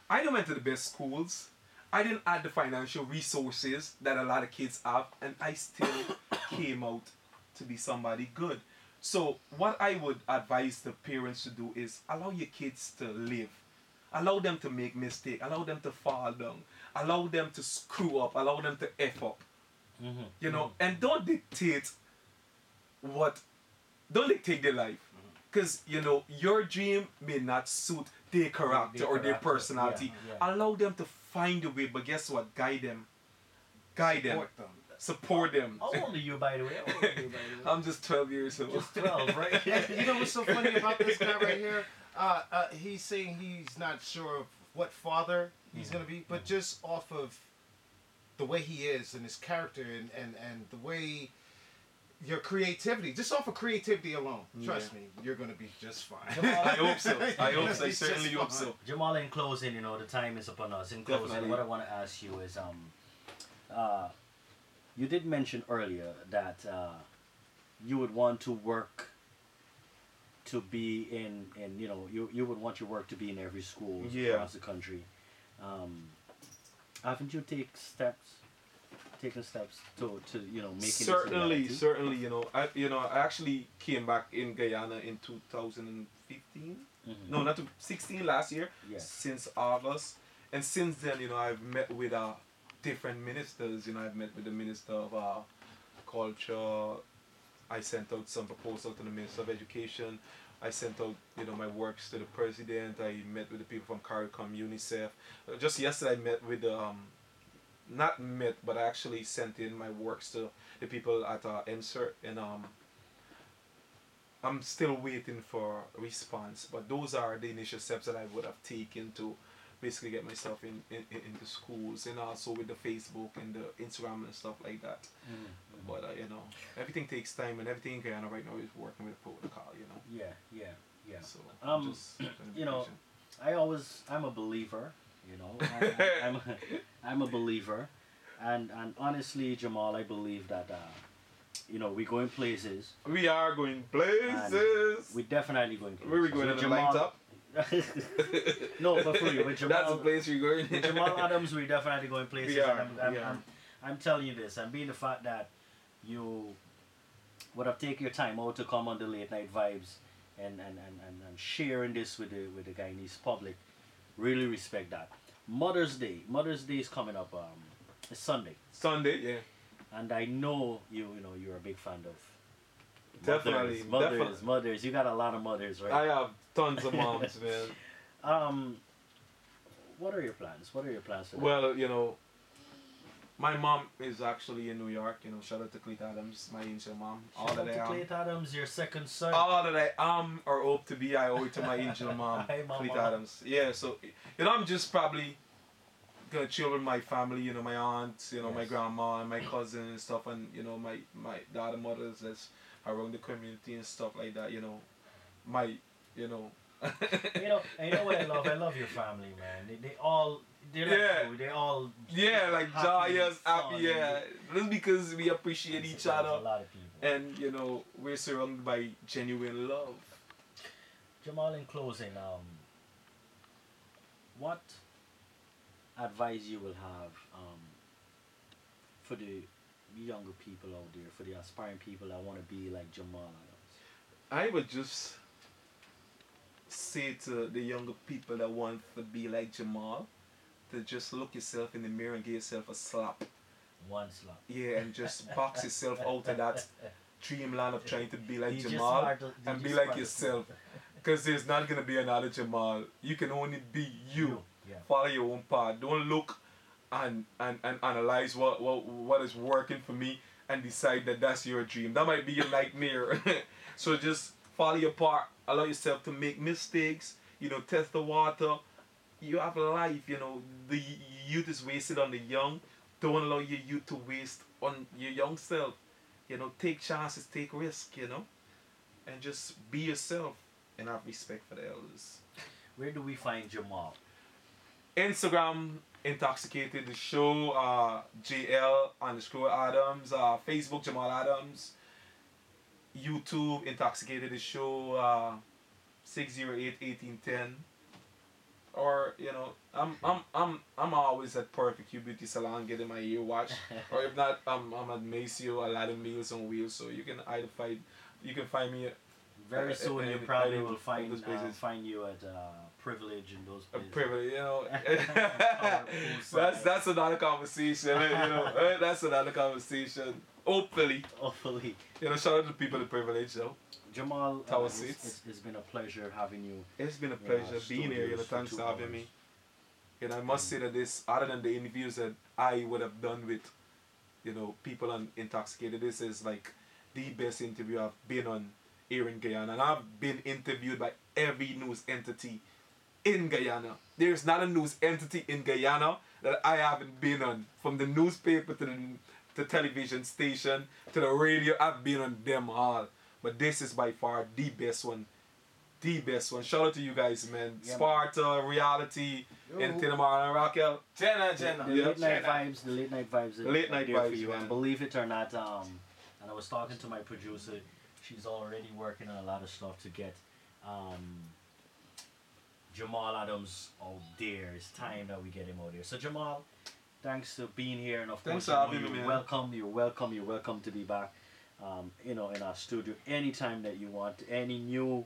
I didn't went to the best schools. I didn't have the financial resources that a lot of kids have, and I still came out to be somebody good. So what I would advise the parents to do is allow your kids to live. Allow them to make mistakes. Allow them to fall down. Allow them to screw up. Allow them to F up. And don't dictate their life. Because, your dream may not suit their character or their personality. Yeah. Allow them to find a way, but guess what? Guide them. Support them. How old are you, by the way? I'm just 12 years old. Just 12, right? You know what's so funny about this guy right here? He's saying he's not sure of what father he's going to be, but just off of the way he is and his character and the way your creativity, just off of creativity alone, trust me, you're going to be just fine. I hope so. I certainly hope so. Jamal, in closing, the time is upon us. In closing, Definitely. what I want to ask you is, you did mention earlier that you would want to work to be in you would want your work to be in every school across the country. Haven't you taken steps to making Certainly. I actually came back in Guyana in 2015. No, not 16, last year. Yes. Since August, and since then, I've met with different ministers. I've met with the Minister of Culture. I sent out some proposals to the Minister of Education. I sent out, my works to the President. I met with the people from CARICOM, UNICEF. Just yesterday, I met with not met, but I actually sent in my works to the people at Insert, and I'm still waiting for a response. But those are the initial steps that I would have taken to basically get myself into schools, and also with the Facebook and the Instagram and stuff like that. But everything takes time, and everything in Guyana right now is working with protocol. Yeah. So just I'm a believer. I'm a believer, and honestly, Jamal, I believe that we're going places. we are going places. We're definitely going places. Where are we going? With To the light up? No, but for you, with Jamal, That's the place we're going. with Jamal Adams, we're definitely going places. We are, and we are. I'm telling you this, and being the fact that you would have taken your time out to come on the late night vibes and sharing this with the Guyanese public, really respect that. Mother's Day is coming up. It's Sunday. Sunday, yeah. And I know you're a big fan of Definitely. mothers. You got a lot of mothers, right? I have tons of moms, man. What are your plans? What are your plans for that? Well, my mom is actually in New York. Shout out to Cleet Adams, my angel mom. Shout out to Cleet Adams, your second son. All that I am or hope to be, I owe it to my angel mom, Hey, mama. Cleet Adams. Yeah, so I'm just probably gonna chill with my family. My aunts, my grandma and my cousin and stuff, and my daughter mothers that's around the community and stuff like that. My And you know what I love? I love your family, man. They're like you. They all like joyous, happy, fun, yeah. Just because we appreciate each There's other, a lot of people. and we're surrounded by genuine love. Jamal, in closing, what advice you will have for the younger people out there, for the aspiring people that want to be like Jamal Adams? I would just say to the younger people that want to be like Jamal, to just look yourself in the mirror and give yourself a slap. One slap. Yeah, and just box yourself out of that dreamland of trying to be like You just Jamal smart- you and be just like smart. yourself. Because there's not going to be another Jamal. You can only be you. Yeah. Follow your own path. Don't look and analyze what is working for me and decide that that's your dream. That might be your nightmare. So just follow your path. Allow yourself to make mistakes. Test the water. You have a life. The youth is wasted on the young. don't allow your youth to waste on your young self. You know, take chances, take risk, you know, and just be yourself and have respect for the elders. Where do we find Jamal? Instagram, Intoxicated the show, JL underscore Adams, Facebook, Jamal Adams, YouTube, Intoxicated the show, 608-1810. Or, you know, I'm always at Perfect Hue Beauty Salon getting my ear washed. Or if not, I'm at Maceo, Aladdin Meals on Wheels. So you can find me Very soon you and probably I will find those places. find you at Privilege in those A places. privilege, you know. Poolside. that's another conversation, you know. That's another conversation. Hopefully, Hopefully. you know. Shout out to the people at Privilege, though. Jamal, Tower it's, seats. it's been a pleasure having you. It's been a Yeah, pleasure being here. You know, studios for thanks 2 for having hours. me. And I must say that this, other than the interviews that I would have done with, you know, people on Intoxicated, this is like the best interview I've been on here in Guyana. And I've been interviewed by every news entity in Guyana. There's not a news entity in Guyana that I haven't been on. From the newspaper to the television station to the radio, I've been on them all. But this is by far the best one. The best one. Shout out to you guys, man. Yeah, Sparta, Reality, and Tinamar and Raquel. Jenna. The late night vibes, the late night vibes, The late night are there for vibes, you. man. And believe it or not, and I was talking to my producer. She's already working on a lot of stuff to get Jamal Adams out there. It's time that we get him out there. So Jamal, thanks for being here, and of Thanks course, for you know, having me, you're man. welcome. You're welcome to be back. You know, in our studio anytime that you want. Any new,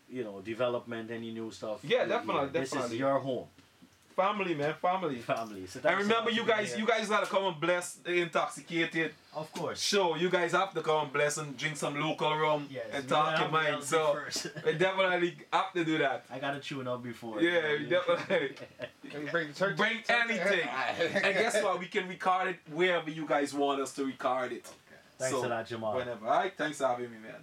you know, development, any new stuff. Yeah, definitely, This is definitely. your home, Family, man, family. family. So And thanks so remember, much you for being guys, here. you guys gotta come and bless the Intoxicated Of course. show. You guys have to come and bless and drink some local rum Yes, and we talk gotta your have the mind. LZ So first. we definitely have to do that. I gotta tune up before. Yeah, we definitely. Can you bring the church? Bring anything. And guess what? We can record it wherever you guys want us to record it. Thanks So, a lot, Jamal. Whenever. Alright, thanks for having me, man.